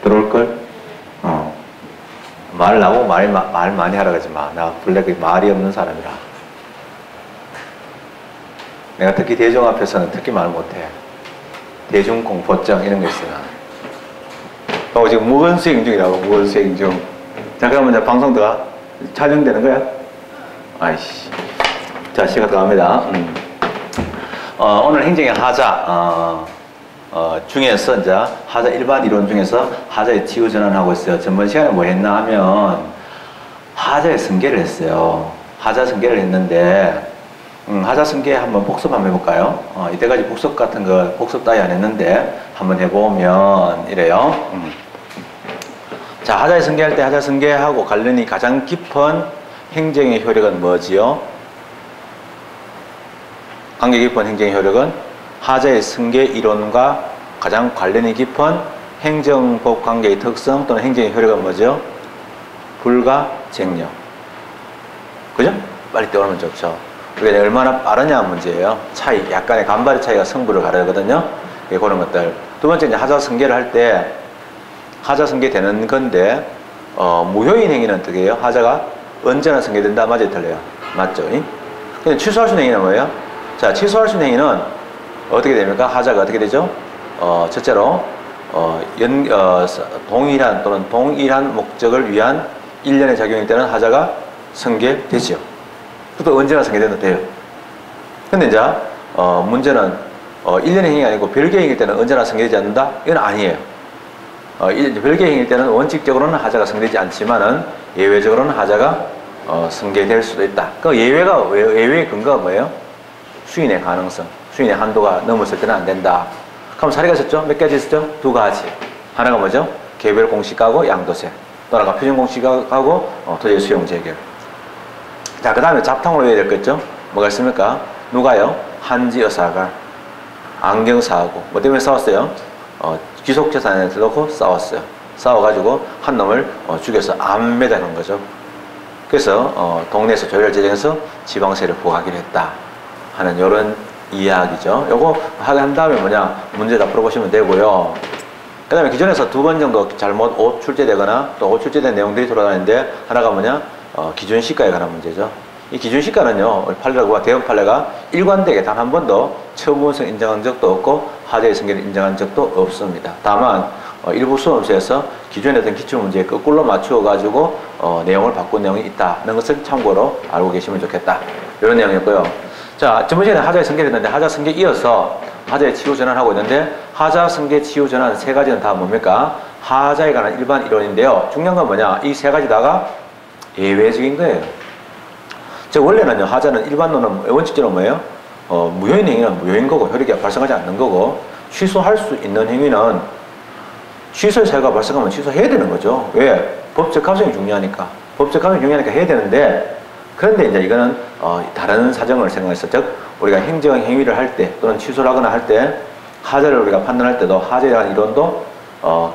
들어올걸? 말 나보고 말 많이 하라 그러지 마. 나 원래 그 말이 없는 사람이라. 내가 특히 대중 앞에서는 특히 말 못해. 대중공포증 이런 거 있어. 지금 무건수행 중이라고, 무건수행 중. 자, 그러면 이제 방송 들어가. 촬영되는 거야? 아이씨. 자, 시간 들어갑니다. 오늘 행정의 하자, 중에서 이제 하자 일반 이론 중에서 하자의 치유 전환하고 있어요. 전번 시간에 뭐 했나 하면 하자의 승계를 했어요. 하자 승계를 했는데, 하자 승계 한번 복습 한번 해볼까요? 이때까지 복습 같은 거, 복습 따위 안 했는데, 한번 해보면, 이래요. 자, 하자의 승계할 때 하자 승계하고 관련이 가장 깊은 행정의 효력은 뭐지요? 관계 깊은 행정의 효력은 하자의 승계 이론과 가장 관련이 깊은 행정법 관계의 특성 또는 행정의 효력은 뭐죠? 불가쟁력. 그죠? 빨리 떠오르면 좋죠. 그게 얼마나 빠르냐 문제예요. 차이, 약간의 간발의 차이가 승부를 가르거든요. 그런 것들. 두 번째, 이제 하자 승계를 할 때, 하자 승계되는 건데, 무효인 행위는 어떻게 해요? 하자가 언제나 승계된다? 맞아요? 틀려요? 맞죠? 근데 취소할 수 있는 행위는 뭐예요? 자, 취소할 수 있는 행위는 어떻게 됩니까? 하자가 어떻게 되죠? 첫째로, 동일한 또는 동일한 목적을 위한 일련의 작용일 때는 하자가 승계되죠. 또 언제나 승계돼도 돼요. 근데 이제, 문제는, 일련의 행위가 아니고 별개의 행위일 때는 언제나 승계되지 않는다? 이건 아니에요. 별개의 행위일 때는 원칙적으로는 하자가 승계되지 않지만은 예외적으로는 하자가 승계될 수도 있다. 그 예외의 근거가 뭐예요? 수인의 가능성. 수인의 한도가 넘었을 때는 안 된다. 그럼 사례가 있었죠? 몇 가지 있었죠? 두 가지. 하나가 뭐죠? 개별 공식하고 양도세. 또 하나가 표준 공식하고 토지 수용 재결. 자, 그 다음에 잡탕으로 해야 될 거 있죠? 뭐가 있습니까? 누가요? 한지 여사가 안경사하고 뭐 때문에 싸웠어요? 귀속재산에 들어놓고 싸웠어요. 싸워가지고 한 놈을 죽여서 안 매달은 거죠. 그래서 동네에서 조율 제정해서 지방세를 부과하기로 했다 하는 이런 이야기죠. 요거 한 다음에 뭐냐 문제 다 풀어보시면 되고요. 그 다음에 기존에서 두 번 정도 잘못 옷 출제되거나 또 옷 출제된 내용들이 돌아다니는데 하나가 뭐냐 기준 시가에 관한 문제죠. 이 기준 시가는요 판례가 대형 판례가 일관되게 단 한 번도 처분성 인정한 적도 없고 하자의 승계를 인정한 적도 없습니다. 다만 일부 수험서에서 기존에 어떤 기출문제에 거꾸로 맞추어 가지고 내용을 바꾼 내용이 있다는 것을 참고로 알고 계시면 좋겠다. 이런 내용이었고요. 자, 저번 시간에 하자의 승계를 했는데 하자 승계 이어서 하자의 치유 전환하고 있는데 하자 승계 치유 전환 세 가지는 다 뭡니까? 하자에 관한 일반 이론인데요. 중요한 건 뭐냐? 이 세 가지 다가 예외적인 거예요. 즉 원래는요 하자는 일반론은 원칙적으로 뭐예요? 무효인 행위는 무효인 거고 효력이 발생하지 않는 거고 취소할 수 있는 행위는 취소의 사유가 발생하면 취소해야 되는 거죠. 왜? 법적 합성이 중요하니까. 법적 합성이 중요하니까 해야 되는데 그런데 이제 이거는 다른 사정을 생각해서 즉 우리가 행정 행위를 할 때 또는 취소를 하거나 할 때 하자를 우리가 판단할 때도 하자에 대한 이론도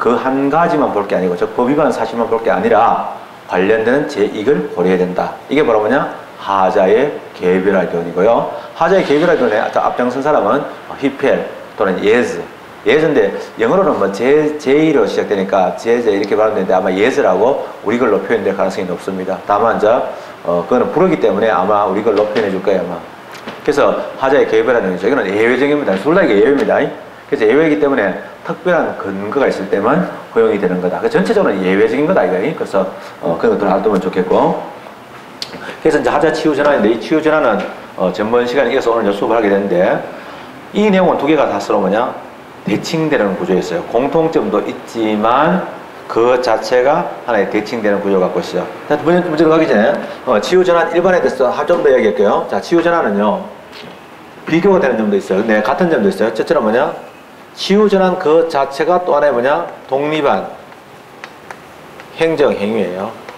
그 한 가지만 볼 게 아니고 즉 법 위반 사실만 볼 게 아니라 관련되는 제2을 고려해야 된다. 이게 바로 뭐냐? 하자의 개별화 이론이고요. 하자의 개별화 이론에 앞장선 사람은 히펠 또는 예즈인데 영어로는 뭐 제이로 시작되니까 제제 이렇게 발음되는데 아마 예즈라고 우리 글로 표현될 가능성이 높습니다. 다만 이제 그거는 불어기 때문에 아마 우리 글로 표현해 줄 거예요 아마. 그래서 하자의 개별화 이론이죠. 이거는 예외적입니다. 둘 다 이게 예외입니다. 그래서 예외이기 때문에 특별한 근거가 있을 때만 허용이 되는 거다. 전체적으로 예외적인 거다 이거. 그래서 그런 것들 알아두면 좋겠고. 그래서 이제 하자 치유 전환인데 이 치유 전환은 전번 시간에 이어서 오늘 수업을 하게 되는데 이 내용은 두 개가 다 서로 뭐냐 대칭되는 구조였어요. 공통점도 있지만 그 자체가 하나의 대칭되는 구조를 갖고 있어요. 자, 문제로 가기 전에 치유 전환 일반에 대해서 좀 더 이야기할게요. 자, 치유 전환은요 비교가 되는 점도 있어요. 네, 같은 점도 있어요. 첫째는 뭐냐 치유 전환 그 자체가 또 하나의 뭐냐 독립한 행정 행위예요.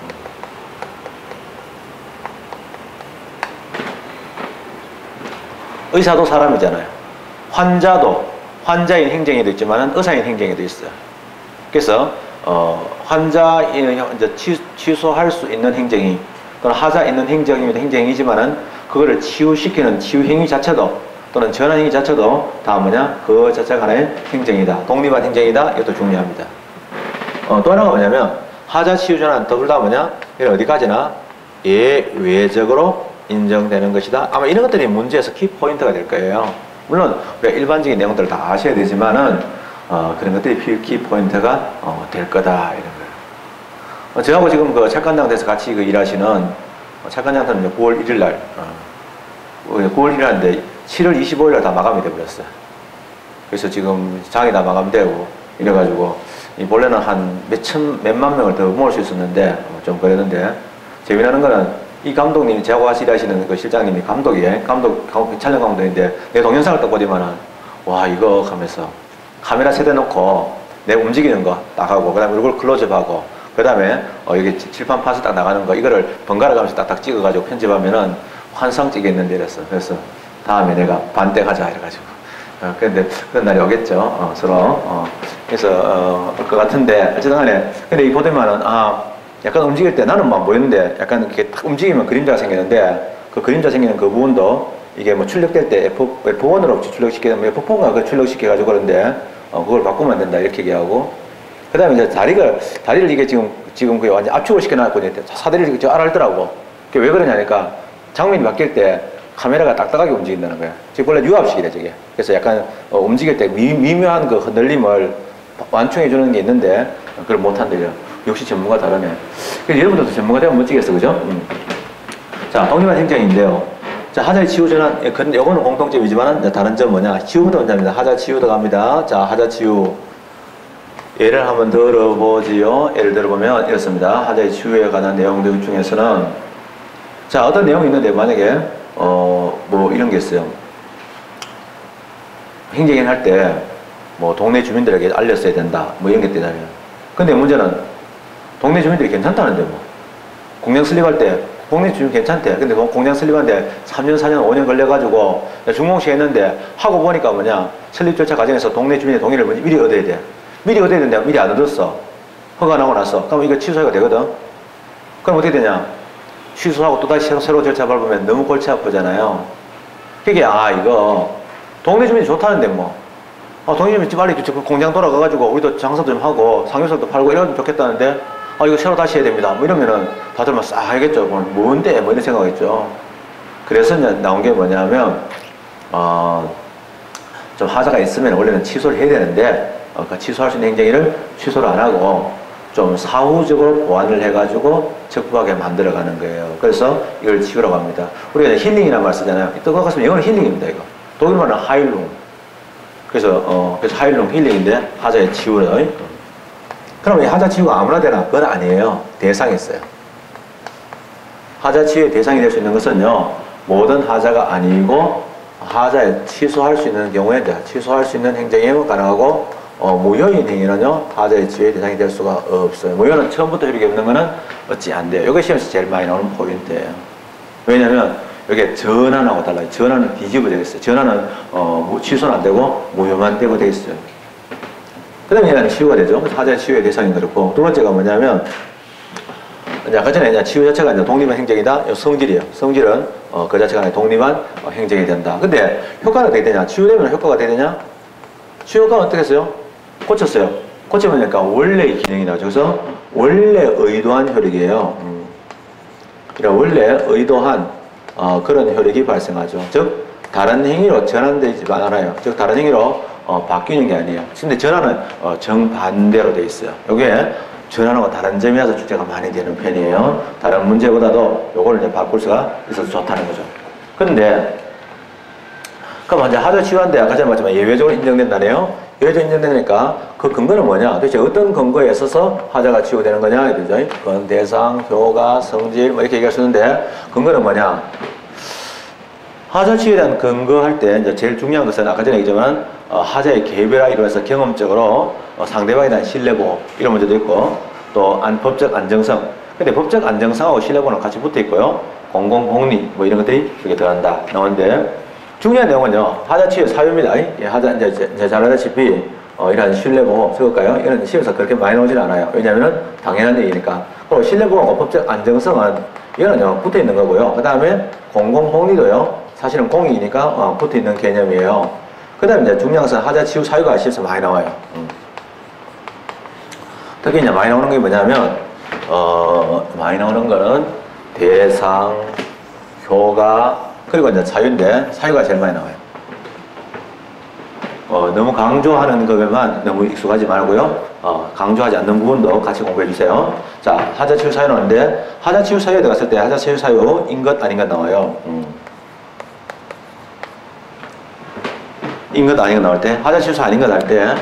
의사도 사람이잖아요. 환자인 행정에도 있지만 의사인 행정에도 있어요. 그래서 환자인 이제 취소할 수 있는 행정이 또는 하자 있는 행정이지만은 그거를 치유시키는 치유 행위 자체도 또는 전환 행위 자체도 다 뭐냐 그 자체가 하나의 행정이다. 독립한 행정이다. 이것도 중요합니다. 또 하나가 뭐냐면 하자 치유 전환 둘 다 뭐냐? 이런 어디까지나 예외적으로 인정되는 것이다. 아마 이런 것들이 문제에서 키포인트가 될 거예요. 물론 우리가 일반적인 내용들을 다 아셔야 되지만은 그런 것들이 키포인트가 될 거다 이런 거예요. 저하고 지금 그 착관장에서 같이 일하시는 착관장은 9월 1일 날 9월 1일 날인데 7월 25일 날 다 마감이 돼버렸어요. 그래서 지금 장이 다 마감되고 이래가지고 본래는 한 몇만 명을 더 모을 수 있었는데 좀 그랬는데 재미나는 거는 이 감독님이 저하고 같이 일하시는 그 실장님이 촬영 감독인데 내 동영상을 딱 보더만은 와 이거 하면서 카메라 세대 놓고 내 움직이는 거 딱 하고 그 다음에 얼굴 클로즈업하고 그 다음에 여기 칠판 파스 딱 나가는 거 이거를 번갈아 가면서 딱딱 찍어가지고 편집하면은 환상 찍겠는데 이랬어. 그래서 다음에 내가 반대 가자 이래가지고 근데 그런 날이 오겠죠. 서로 그래서 올 것 같은데 어쨌든 간에 근데 이 보더만은 약간 움직일 때 나는 막 보였는데 약간 이렇게 탁 움직이면 그림자가 생기는데 그 그림자 생기는 그 부분도 이게 뭐 출력될 때 F1으로 출력시키면 F4가 그 출력시켜가지고 그런데 그걸 바꾸면 안 된다 이렇게 얘기하고 그 다음에 이제 다리를 이게 지금 그게 완전 압축을 시켜놨고 사다리를 저 알았더라고. 그게 왜 그러냐니까 장면이 바뀔 때 카메라가 딱딱하게 움직인다는 거야. 지금 원래 유압식이래 저게. 그래서 약간 움직일 때 미묘한 그 흔들림을 완충해 주는 게 있는데 그걸 못한대요. 역시 전문가 다르네. 그래서 여러분들도 전문가 되면 멋지겠어, 그죠? 자, 독립한 행정인데요. 자, 하자의 치유 전환, 요거는 공통점이지만 다른 점 뭐냐? 치유부터 먼저입니다. 하자 치유 들어갑니다. 자, 하자 치유. 예를 한번 들어보지요. 예를 들어보면 이렇습니다. 하자의 치유에 관한 내용들 중에서는 자, 어떤 내용이 있는데 만약에 뭐 이런 게 있어요. 행정인 할 때 뭐 동네 주민들에게 알렸어야 된다. 뭐 이런 게 있다면. 근데 문제는 동네 주민들이 괜찮다는데 뭐. 공장 설립할 때 동네 주민 괜찮대. 근데 공장 설립하는데 3년, 4년, 5년 걸려가지고 중공시 했는데 하고 보니까 뭐냐. 설립 절차 과정에서 동네 주민의 동의를 미리 얻어야 돼. 미리 얻어야 되는데 미리 안 얻었어. 허가 나고 나서. 그럼 이거 취소가 되거든. 그럼 어떻게 되냐. 취소하고 또다시 새로 절차 밟으면 너무 골치 아프잖아요. 그게 이거 동네 주민이 좋다는데 뭐 동네 주민이 빨리 공장 돌아가가지고 우리도 장사도 좀 하고 삼겹살도 팔고 이러면 좋겠다는데 이거 새로 다시 해야 됩니다. 뭐 이러면은 다들 막 싹 하겠죠. 뭔데? 뭐 이런 생각하겠죠. 그래서 이제 나온 게 뭐냐면 좀 하자가 있으면 원래는 취소를 해야 되는데 그 취소할 수 있는 행정일을 취소를 안 하고 좀 사후적으로 보완을 해가지고 적법하게 만들어가는 거예요. 그래서 이걸 치유라고 합니다. 우리가 힐링이라는 말 쓰잖아요. 뜨거워 갔으면 이거는 힐링입니다. 이거 독일말은 하일룽. 그래서 하일룽 힐링인데 하자의 치유는 그럼 이 하자 치유가 아무나 되나? 그건 아니에요. 대상이 있어요. 하자 치유의 대상이 될 수 있는 것은요 모든 하자가 아니고 하자에 취소할 수 있는 경우에 취소할 수 있는 행정이 가능하고 무효인 행위는요 하자의 치유의 대상이 될 수가 없어요. 무효는 처음부터 효력이 없는 거는 어찌 안 돼요. 이게 시험에서 제일 많이 나오는 포인트예요. 왜냐면 여기 전환하고 달라요. 전환은 뒤집어져 있어요. 전환은 취소는 안 되고 무효만 되고 돼 있어요. 그 다음에 얘는 치유가 되죠. 하자의 치유의 대상이 그렇고 두 번째가 뭐냐면 아까 전에 치유 자체가 이제 독립한 행정이다. 성질이에요. 성질은 그 자체가 아니라 독립한 행정이 된다. 근데 효과는 어떻게 되냐? 치유되면 효과가 어떻게 되냐? 치유 효과는 어떻게 했어요? 고쳤어요. 고치면 원래의 기능이 나오죠. 그래서 원래 의도한 효력이에요. 그러니까 원래 의도한 그런 효력이 발생하죠. 즉 다른 행위로 전환되지 않아요. 즉 다른 행위로 바뀌는 게 아니에요. 근데 전환은 정반대로 돼 있어요. 이게 전환하고 다른 점이라서 출제가 많이 되는 편이에요. 다른 문제보다도 요거를 이제 바꿀 수가 있어서 좋다는 거죠. 근데 그럼 이제 하자 치유한데 아까 전에 말했지만 예외적으로 인정된다네요. 예외적으로 인정되니까 그 근거는 뭐냐? 도대체 어떤 근거에 있어서 하자가 치유되는 거냐? 이거죠. 그건 대상, 효과, 성질 뭐 이렇게 얘기할 수 있는데 근거는 뭐냐? 하자 치유에 대한 근거할 때 이제 제일 중요한 것은 아까 전에 얘기했지만 하자의 개별화 이루어서 경험적으로 상대방에 대한 신뢰보호 이런 문제도 있고 또 법적 안정성. 근데 법적 안정성하고 신뢰보호는 같이 붙어 있고요. 공공복리 뭐 이런 것들이 여기 들어간다 나오는데 중요한 내용은요. 하자 치유의 사유입니다. 하자 이제 잘 알다시피 이런 신뢰보호 적을까요? 이런 시험에서 그렇게 많이 나오진 않아요. 왜냐하면 당연한 얘기니까. 그리고 신뢰보호하고 법적 안정성은 이거는요 붙어 있는 거고요. 그 다음에 공공복리도요. 사실은 공익이니까 붙어 있는 개념이에요. 그 다음에 이제 중요한 것은 하자 치유 사유가 시험에서 많이 나와요. 특히 이제 많이 나오는 게 뭐냐면, 많이 나오는 거는 대상, 효가, 그리고 이제 사유인데, 사유가 제일 많이 나와요. 너무 강조하는 것에만 너무 익숙하지 말고요. 강조하지 않는 부분도 같이 공부해 주세요. 자, 하자, 치유, 사유 나오는데, 하자, 치유, 사유에 들어갔을 때, 하자, 치유, 사유인 것, 아닌 것 나와요. 인 것, 아닌 것 나올 때, 하자, 치유, 사유 아닌 것 할 때,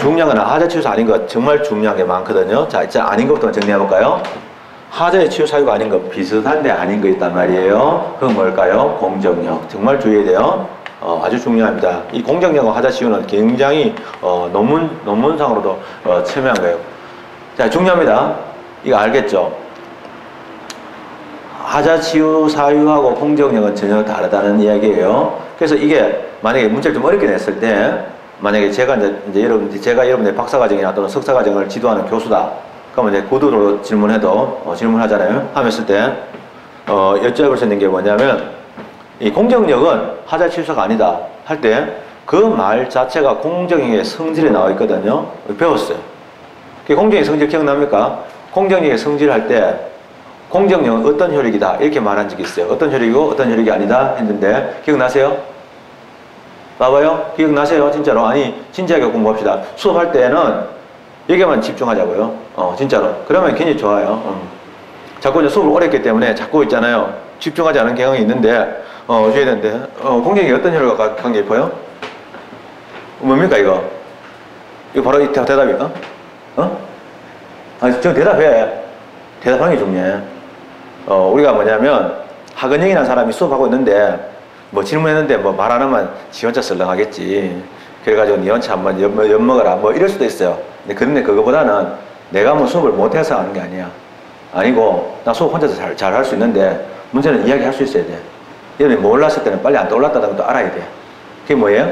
중요한 건 하자, 치유, 사유 아닌 것 정말 중요한 게 많거든요. 자, 이제 아닌 것부터 정리해 볼까요? 하자의 치유, 사유가 아닌 것, 비슷한데 아닌 거 있단 말이에요. 그건 뭘까요? 공정력. 정말 주의해야 돼요. 아주 중요합니다. 이 공정력과 하자, 치유는 굉장히 논문상으로도 첨예한 거예요. 자, 중요합니다. 이거 알겠죠? 하자, 치유, 사유하고 공정력은 전혀 다르다는 이야기예요. 그래서 이게 만약에 문제를 좀 어렵게 냈을 때, 만약에 제가 제가 여러분의 박사과정이나 또는 석사과정을 지도하는 교수다. 그러면 이제 구두로 질문해도 질문하잖아요. 하면서 때 여쭤볼 수 있는 게 뭐냐면, 이 공정력은 하자, 치유사가 아니다 할 때 그 말 자체가 공정력의 성질에 나와 있거든요. 배웠어요. 공정력의 성질 기억납니까? 공정력의 성질 할 때 공정력은 어떤 효력이다 이렇게 말한 적이 있어요. 어떤 효력이고 어떤 효력이 아니다 했는데 기억나세요? 봐봐요. 기억나세요? 진짜로. 아니 진지하게 공부합시다. 수업할 때는 여기만 집중하자고요. 진짜로. 그러면 굉장히 좋아요. 자꾸 이제 수업을 오래 했기 때문에 자꾸 있잖아요. 집중하지 않은 경향이 있는데 줘야 되는데 공정이 어떤 효력과 관계 깊어요? 뭡니까 이거? 이거 바로 이 대답이야? 아니 저 대답해. 대답하는 게 중요해. 우리가 뭐냐면 학원형이라는 사람이 수업하고 있는데 뭐 질문했는데 뭐 말 안 하면 지 혼자 썰렁하겠지. 그래가지고 니 혼자 한번 엿먹어라 뭐 이럴 수도 있어요. 근데 그거보다는 내가 뭐 수업을 못해서 하는 게 아니야. 아니고 나 수업 혼자서 잘 할 수 있는데 문제는 이야기할 수 있어야 돼. 여러분이 몰랐을 때는 빨리 안 떠올랐다는 것도 알아야 돼. 그게 뭐예요?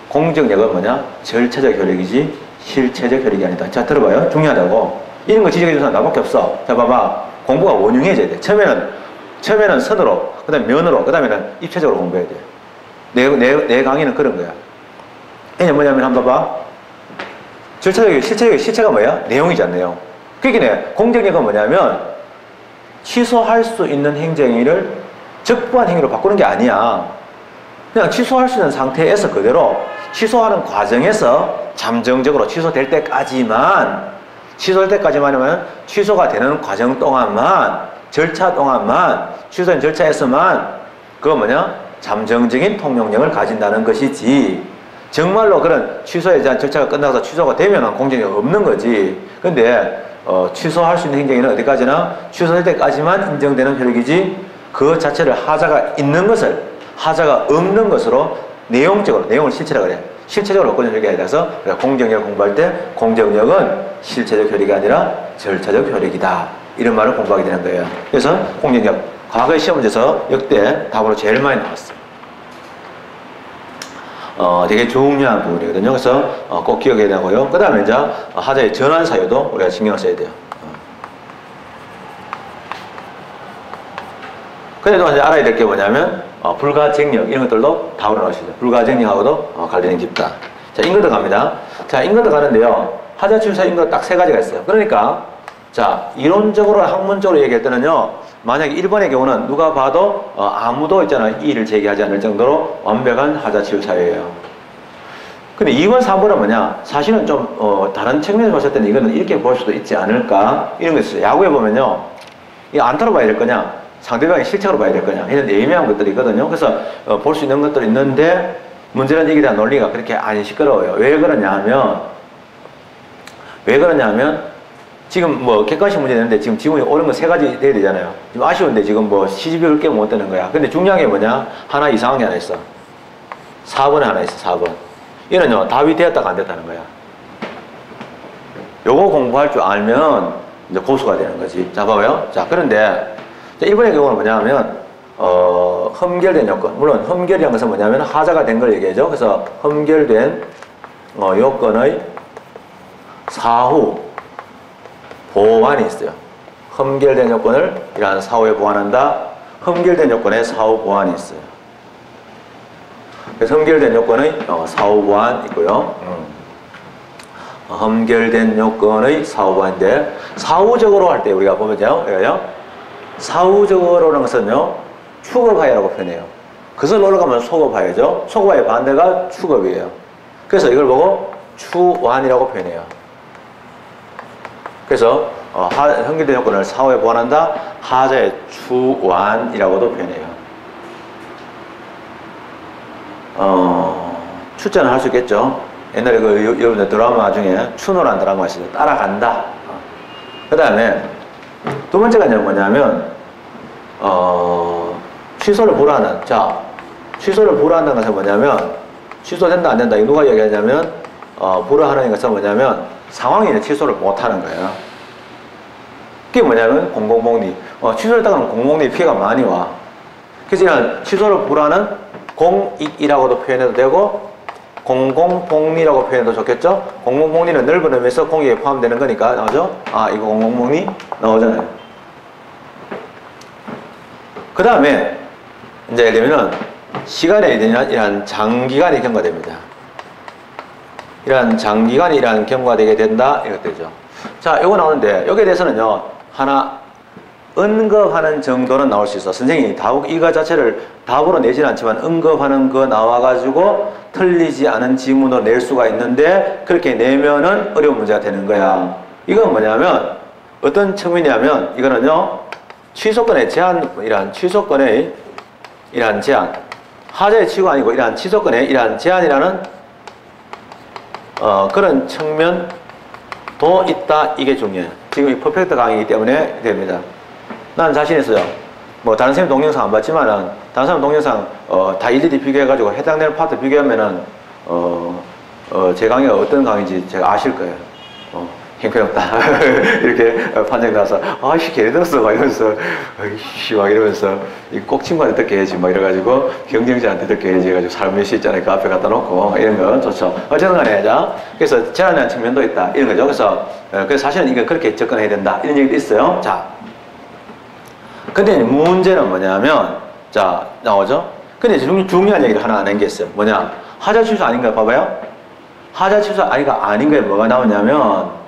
공정력은 뭐냐? 절차적 효력이지 실체적 효력이 아니다. 자 들어봐요. 중요하다고. 이런 거 지적해 주는 사람 나밖에 없어. 자 봐봐. 공부가 원흉해져야 돼. 처음에는 선으로, 그 다음에 면으로, 그 다음에는 입체적으로 공부해야 돼. 내 강의는 그런 거야. 이게 뭐냐면 한번 봐봐. 절차적, 실체가 뭐야? 내용이잖아, 내용. 그러니까 공정력은 뭐냐면 취소할 수 있는 행정위를 적부한 행위로 바꾸는 게 아니야. 그냥 취소할 수 있는 상태에서 그대로 취소하는 과정에서 잠정적으로 취소될 때까지만 하면 취소가 되는 과정 동안만 절차 동안만 취소된 절차에서만 그거 뭐냐? 잠정적인 통용력을 가진다는 것이지 정말로 그런 취소에 대한 절차가 끝나서 취소가 되면 공정력이 없는 거지. 근데 취소할 수 있는 행정위는 어디까지나 취소될 때까지만 인정되는 효력이지 그 자체를 하자가 있는 것을 하자가 없는 것으로 내용을 실체라 그래. 실체적으로 바꾸는 효력이 아니라서 공정력 공부할 때 공정력은 실체적 효력이 아니라 절차적 효력이다. 이런 말을 공부하게 되는 거예요. 그래서 공정력 과거의 시험 문제에서 역대 답으로 제일 많이 나왔어. 되게 중요한 부분이거든요. 그래서 꼭 기억해야 되고요. 그 다음에 이제 하자의 전환 사유도 우리가 신경을 써야 돼요. 그래도 이제 알아야 될 게 뭐냐면 불가쟁력 이런 것들도 답으로 나오시죠. 불가쟁력하고도 관련이 깊다. 자, 인거도 갑니다. 자, 인거도 가는데요. 하자, 치유, 사유, 인거 딱 세 가지가 있어요. 그러니까 자, 이론적으로 학문적으로 얘기할 때는요. 만약에 1번의 경우는 누가 봐도 아무도 있잖아요. 이의를 제기하지 않을 정도로 완벽한 하자, 치유, 사유예요. 근데 2번, 3번은 뭐냐? 사실은 좀 다른 측면에서 봤을 때는 이거는 이렇게 볼 수도 있지 않을까? 이런 거 있어요. 야구에 보면요. 이 안타로 봐야 될 거냐? 상대방의 실책으로 봐야 될 거냐? 이런 애매한 것들이 있거든요. 그래서 볼 수 있는 것들이 있는데 문제는 이게 대한 논리가 그렇게 안 시끄러워요. 왜 그러냐 하면 지금 뭐 객관식 문제 내는데 지금 지문이 옳은 거 3가지 돼야 되잖아요. 지금 아쉬운데 지금 뭐 시집이 옳게 못 되는 거야. 근데 중요한 게 뭐냐? 하나 이상한 게 하나 있어. 4번에 하나 있어. 4번. 얘는요. 답이 되었다가 안 됐다는 거야. 요거 공부할 줄 알면 이제 고수가 되는 거지. 자, 봐봐요. 자, 그런데 1번의 경우는 뭐냐 하면 흠결된 요건. 물론 흠결이라는 것은 뭐냐면 하자가 된 걸 얘기하죠. 그래서 흠결된 요건의 사후 보완이 있어요. 흠결된 요건을 이러한 사후에 보완한다. 흠결된 요건의 사후 보완이 있어요. 그래서 흠결된 요건의 사후 보완 있고요. 험결된 요건의 사후보완인데, 사후적으로 할 때 우리가 보면요, 사후적으로라는 것은요, 축업하여라고 표현해요. 그것을 올라가면 속업하여죠. 속업하여 반대가 축업이에요. 그래서 이걸 보고 추완이라고 표현해요. 그래서 험결된 요건을 사후에 보완한다. 하자의 추완이라고도 표현해요. 추자는 할 수 있겠죠. 옛날에 여러분들 드라마 중에 추노란 드라마가 있어요. 따라간다. 그 다음에 두 번째가 뭐냐면 취소를 불허하는. 자, 취소를 불허한다는 것은 뭐냐면, 취소된다 안 된다 이거 누가 이야기하냐면 불허하는 것은 뭐냐면 상황이 취소를 못하는 거예요. 그게 뭐냐면 공공복리. 취소했다가는 공공복리 피해가 많이 와. 그래서 이런 취소를 불허하는 공익이라고도 표현해도 되고 공공복리라고 표현해도 좋겠죠. 공공복리는 넓은 의미에서 공익에 포함되는 거니까 나오죠. 이거 공공복리 나오잖아요. 그 다음에 이제 예를 들면은 시간에 이러한 장기간이 경과됩니다. 이러한 장기간이 이러한 경과되게 된다 이것 되죠. 자, 이거 나오는데 여기에 대해서는요 하나 언급하는 정도는 나올 수 있어. 선생님이 이거 자체를 답으로 내지는 않지만 언급하는 거 나와가지고 틀리지 않은 지문으로 낼 수가 있는데 그렇게 내면은 어려운 문제가 되는 거야. 이건 뭐냐면 어떤 측면이냐면 이거는요 취소권의 제한, 이러한 취소권의 이러한 제한, 하자의 취소가 아니고 이러한 취소권의 이러한 제한이라는 그런 측면도 있다. 이게 중요해요. 지금 이 퍼펙트 강의이기 때문에 됩니다. 난 자신 있어요. 뭐 다른 선생님 동영상 안 봤지만은 다른 사람 동영상 다 일일이 비교해가지고 해당되는 파트 비교하면은 제 강의가 어떤 강의인지 제가 아실 거예요. 형편없다 이렇게 판정 나서 아이씨 개를 들었어 막 이러면서 아이씨 막 이러면서 꼭 친구한테 듣게 해야지 막 이래가지고 경쟁자한테 듣게 해야지 해가지고 사람 몇시 있잖아요. 그 앞에 갖다 놓고 이런 거 좋죠. 어쨌든 간에 자 그래서 제한하는 측면도 있다 이런 거죠. 그래서 사실은 이거 그렇게 접근해야 된다 이런 얘기도 있어요. 자 근데 문제는 뭐냐면 자 나오죠. 근데 중요한 얘기를 하나 남겼어요. 뭐냐 하자 취소 아닌가 봐봐요. 하자 취소 아닌 거에 뭐가 나오냐면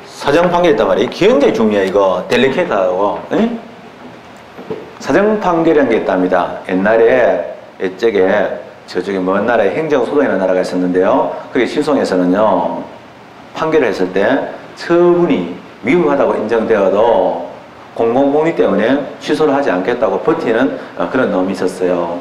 사정 판결이 있단 말이에요. 굉장히 중요해 이거. 델리케이트하고 사정 판결이라는 게 있답니다. 옛날에 옛적에 저쪽에 먼 나라에 행정소송이라는 나라가 있었는데요. 그게 신송에서는요 판결을 했을 때 처분이 위법하다고 인정되어도 공공복리 때문에 취소를 하지 않겠다고 버티는 그런 놈이 있었어요.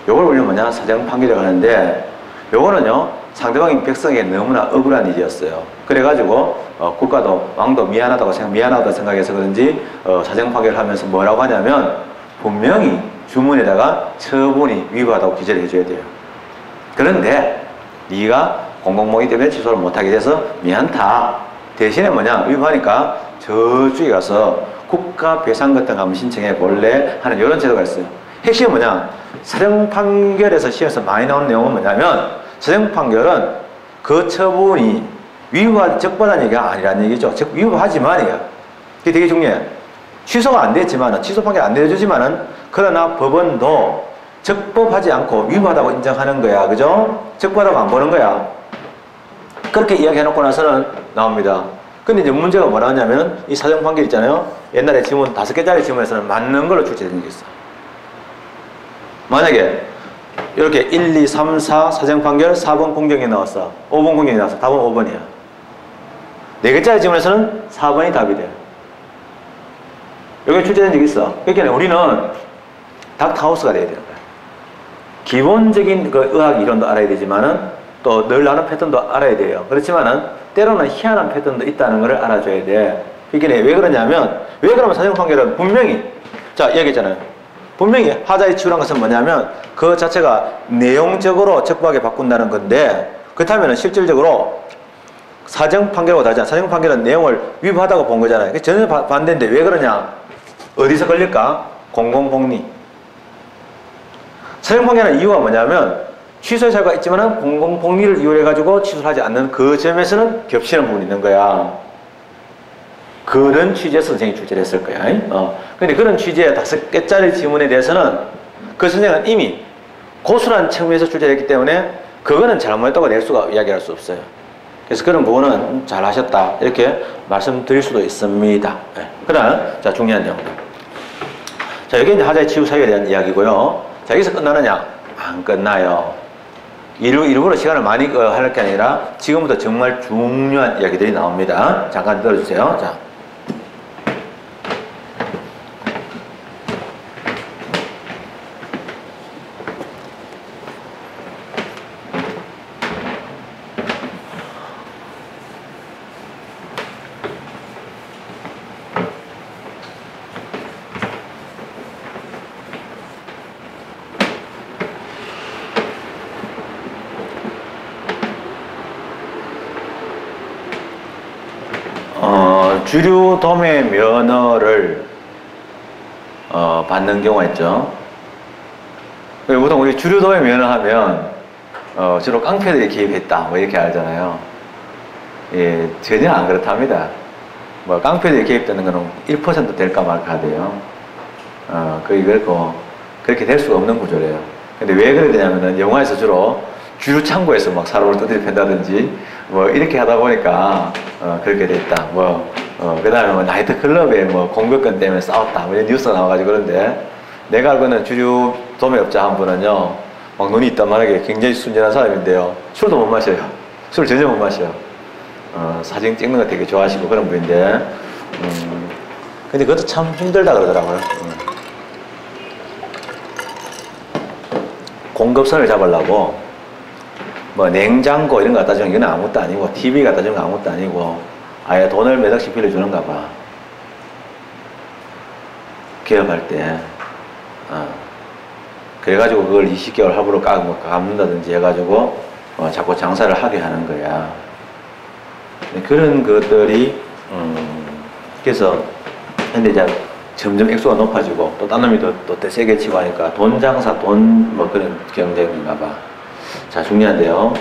요걸 우리는 뭐냐 사정 판결이라고 하는데 요거는요 상대방인 백성에게 너무나 억울한 일이었어요. 그래가지고 국가도 왕도 미안하다고 생각해서 그런지 사정 판결을 하면서 뭐라고 하냐면 분명히 주문에다가 처분이 위법하다고 기재를 해줘야 돼요. 그런데 네가 공공복리 때문에 취소를 못하게 돼서 미안다. 대신에 뭐냐 위법하니까 저쪽에 가서 국가 배상 같은 거 한번 신청해 볼래 하는 이런 제도가 있어요. 핵심은 뭐냐 사정 판결에서 시험에서 많이 나오는 내용은 뭐냐면 사정 판결은 그 처분이 적법한 얘기가 아니라는 얘기죠. 즉 위법하지만이야. 그게 되게 중요해. 취소가 안 됐지만은 취소 판결 안 내려주지만은 그러나 법원도 적법하지 않고 위법하다고 인정하는 거야. 그죠? 적법하다고 안 보는 거야. 그렇게 이야기해놓고 나서는 나옵니다. 근데 이제 문제가 뭐라 하냐면은 이 사정 판결 있잖아요. 옛날에 지문 5개짜리 지문에서는 맞는 걸로 출제된 게 있어. 만약에 이렇게 1, 2, 3, 4 사정 판결 4번 공경이 나왔어. 5번 공경이 나왔어. 답은 5번이야. 4개짜리 지문에서는 4번이 답이 돼. 여기 출제된 적이 있어. 그러니까 우리는 닥터하우스가 돼야 되는 거야. 기본적인 그 의학 이론도 알아야 되지만은 또 늘 나는 패턴도 알아야 돼요. 그렇지만은 때로는 희한한 패턴도 있다는 걸 알아줘야 돼. 그러니까 왜 그러냐면 왜 그러면 사정 판결은 분명히 자 얘기했잖아요. 분명히 하자의 치우란 것은 뭐냐면 그 자체가 내용적으로 적법하게 바꾼다는 건데 그렇다면 실질적으로 사정 판결하고 다르잖아. 사정 판결은 내용을 위법하다고 본 거잖아요. 전혀 반대인데 왜 그러냐? 어디서 걸릴까? 공공복리. 사정 판결의 이유가 뭐냐면 취소의 사유가 있지만 공공복리를 이유로 해가지고 취소를 하지 않는 그 점에서는 겹치는 부분이 있는 거야. 그런 취지에서 선생님이 출제를 했을 거야. 근데 그런 취지의 5개짜리 지문에 대해서는 그 선생은 이미 고스란한 측면에서 출제했기 때문에 그거는 잘못했다고 낼 수가 이야기할 수 없어요. 그래서 그런 부분은 잘하셨다 이렇게 말씀드릴 수도 있습니다. 네. 그다음 자 중요한 내용들. 자 여기 이제 하자의 치유 사유에 대한 이야기고요. 자 여기서 끝나느냐? 안 끝나요. 일부러 시간을 많이 할 게 아니라 지금부터 정말 중요한 이야기들이 나옵니다. 잠깐 들어주세요. 자. 주류 도매 면허를 받는 경우가 있죠. 보통 우리 주류 도매 면허 하면 주로 깡패들이 개입했다 뭐 이렇게 알잖아요. 예, 전혀 안 그렇답니다. 뭐 깡패들이 개입되는 거는 1% 될까 말까 돼요. 거의 그렇고 그렇게 될 수가 없는 구조래요. 근데 왜 그래 되냐면은 영화에서 주로 주류 창고에서 막 사람을 두드려 팬다든지 뭐 이렇게 하다 보니까 그렇게 됐다. 그 다음에 뭐 나이트 클럽에 뭐 공격권 때문에 싸웠다. 뭐 이런 뉴스가 나와가지고 그런데 내가 알고는 주류 도매업자 한 분은요, 막 눈이 있단말하게 굉장히 순진한 사람인데요. 술도 못 마셔요. 술 전혀 못 마셔요. 사진 찍는 거 되게 좋아하시고 그런 분인데, 근데 그것도 참 힘들다 그러더라고요. 공급선을 잡으려고 뭐 냉장고 이런 거 갖다 주는 건 아무것도 아니고 TV 갖다 주는 건 아무것도 아니고 아예 돈을 몇 억씩 빌려주는가 봐. 개업할 때. 그래가지고 그걸 20개월 할부로 갚는다든지 해가지고 자꾸 장사를 하게 하는 거야. 그런 것들이 그래서 근데 이제 점점 액수가 높아지고 또 딴 놈이 또 세게 치고 하니까 돈 장사, 돈 뭐 그런 경쟁인가 봐. 자, 중요한데요.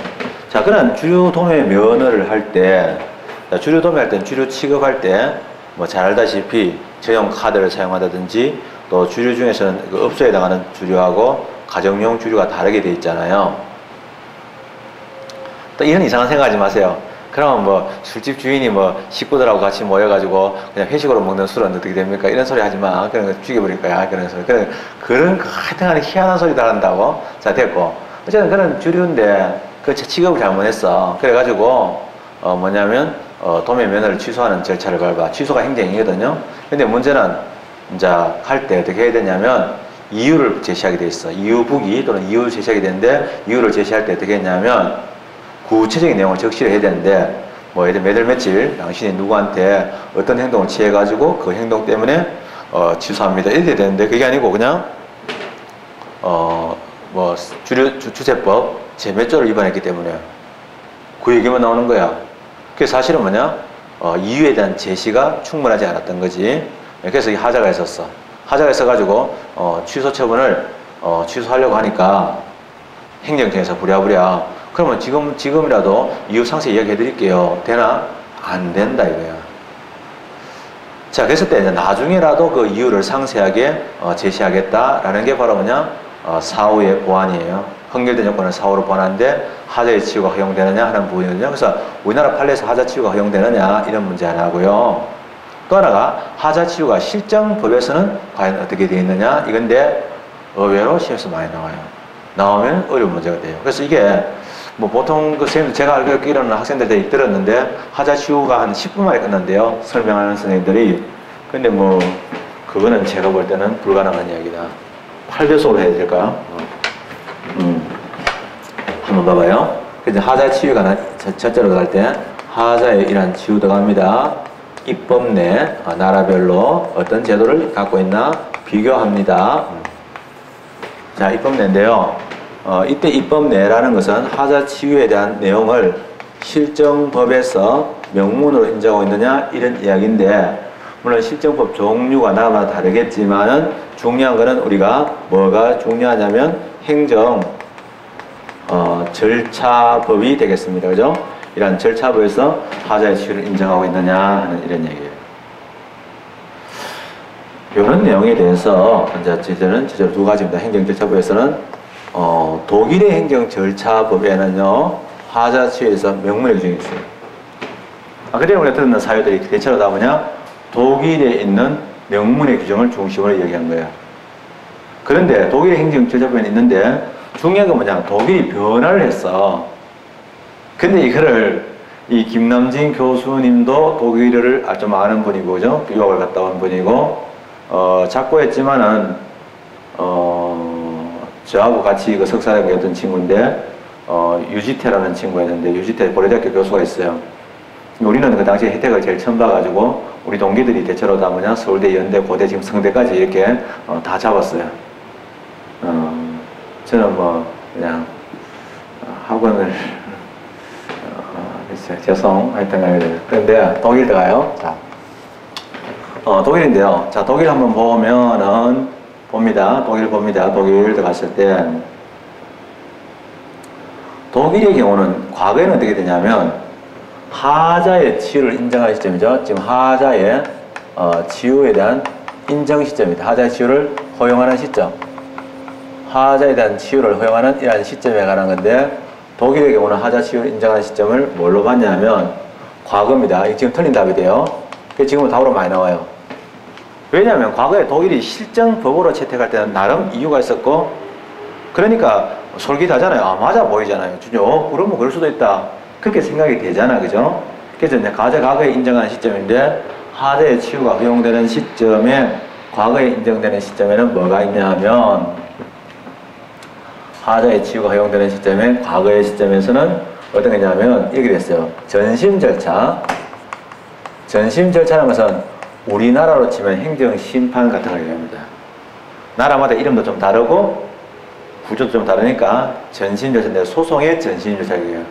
자, 그런 주류 도매 면허를 할 때, 주류 도매할 때, 주류 취급할 때, 뭐 잘 알다시피 전용 카드를 사용한다든지 또 주류 중에서는 그 업소에 해당하는 주류하고 가정용 주류가 다르게 돼 있잖아요. 또 이런 이상한 생각하지 마세요. 그러면 뭐 술집 주인이 뭐 식구들하고 같이 모여가지고 그냥 회식으로 먹는 술은 어떻게 됩니까? 이런 소리 하지 마. 그런 거 죽여버릴 거야. 그런 소리. 그런 하여튼 희한한 소리도 한다고. 자, 됐고. 어쨌든 그런 주류인데 그 취급을 잘못했어. 그래가지고 뭐냐면 도매 면허를 취소하는 절차를 밟아. 취소가 행정이거든요. 근데 문제는 이제 할 때 어떻게 해야 되냐면 이유를 제시하게 돼 있어. 이유북이 또는 이유를 제시하게 되는데 이유를 제시할 때 어떻게 했냐면 구체적인 내용을 적시를 해야 되는데 뭐 예를 들면 몇 며칠 당신이 누구한테 어떤 행동을 취해가지고 그 행동 때문에 취소합니다. 이렇게 되는데 그게 아니고 그냥 뭐 주세법 제 몇 조를 위반했기 때문에 그 얘기만 나오는 거야. 그게 사실은 뭐냐? 이유에 대한 제시가 충분하지 않았던 거지. 그래서 이 하자가 있었어. 하자가 있어가지고 취소 처분을 취소하려고 하니까 행정청에서 부랴부랴 그러면 지금이라도 이유 상세히 이야기해 드릴게요. 되나? 안 된다 이거야. 자, 그랬을 때 이제 나중에라도 그 이유를 상세하게 제시하겠다라는 게 바로 뭐냐? 사후의 보완이에요. 헌결된 요건을 사후로 보완하는데 하자의 치유가 허용되느냐 하는 부분이거든요. 그래서 우리나라 판례에서 하자 치유가 허용되느냐 이런 문제 하나고요. 또 하나가 하자 치유가 실정법에서는 과연 어떻게 되어 있느냐 이건데 의외로 시험에서 많이 나와요. 나오면 어려운 문제가 돼요. 그래서 이게 뭐 보통 그 선생님들 제가 알기로는 학생들 들었는데 하자 치유가 한 10분 만에 끝난대요. 설명하는 선생님들이. 근데 뭐 그거는 제가 볼 때는 불가능한 이야기다. 8배속으로 해야 될까요? 한번 봐봐요. 그래서 하자 치유가 첫째로 들어갈 때 하자에 이러한 치유 들어갑니다. 입법 내 나라별로 어떤 제도를 갖고 있나 비교합니다. 자, 입법 내인데요. 이때 입법 내라는 것은 하자 치유에 대한 내용을 실정법에서 명문으로 인정하고 있느냐 이런 이야기인데 물론 실정법 종류가 나라마다 다르겠지만은 중요한 거는 우리가 뭐가 중요하냐면 행정 절차법이 되겠습니다. 그죠? 이런 절차법에서 하자의 치유를 인정하고 있느냐 하는 이런 얘기예요. 이런 내용에 대해서 이제 제도는 두 가지입니다. 행정 절차법에서는 독일의 행정 절차법에는요, 하자 치유에서 명문의 규정이 있어요. 그때 우리가 들었는 사유들이 대체로 다 뭐냐? 독일에 있는 명문의 규정을 중심으로 얘기한 거예요. 그런데 독일의 행정 절차법에는 있는데 중요한 건 뭐냐? 독일이 변화를 했어. 근데 이거를 이 김남진 교수님도 독일어를 좀 아는 분이고, 그죠? 유학을 갔다 온 분이고, 작고했지만은, 저하고 같이 그 석사를 배웠던 친구인데, 유지태라는 친구였는데, 유지태 고려대학교 교수가 있어요. 우리는 그 당시에 혜택을 제일 처음 봐가지고, 우리 동기들이 대체로 다 뭐냐? 서울대, 연대, 고대, 지금 성대까지 이렇게 다 잡았어요. 저는 뭐, 그냥, 학원을, 죄송, 하여튼, 근데 독일 들어가요. 자, 독일인데요. 자, 독일 한번 보면은, 봅니다. 독일 들어갔을 때, 독일의 경우는 과거에는 어떻게 되냐면, 하자의 치유를 인정할 시점이죠. 지금 하자의 치유에 대한 인정 시점입니다. 하자의 치유를 허용하는 시점. 하자에 대한 치유를 허용하는 이러한 시점에 관한 건데, 독일의 경우는 하자 치유를 인정하는 시점을 뭘로 봤냐면 과거입니다. 이게 지금 틀린 답이 돼요. 지금은 답으로 많이 나와요. 왜냐하면 과거에 독일이 실정법으로 채택할 때는 나름 이유가 있었고, 그러니까 솔깃하잖아요. 맞아 보이잖아요. 그러면 그럴 수도 있다. 그렇게 생각이 되잖아. 그죠? 그래서 이제 과거에 인정하는 시점인데, 하자의 치유가 허용되는 시점에, 과거에 인정되는 시점에는 뭐가 있냐면, 하자의 치유가 허용되는 시점에, 과거의 시점에서는 어떤 거냐면 이렇게 됐어요. 전심 절차. 전심 절차라는 것은 우리나라로 치면 행정심판 같은 걸 얘기합니다. 나라마다 이름도 좀 다르고 구조도 좀 다르니까 전심 절차인데, 소송의 전심 절차예요.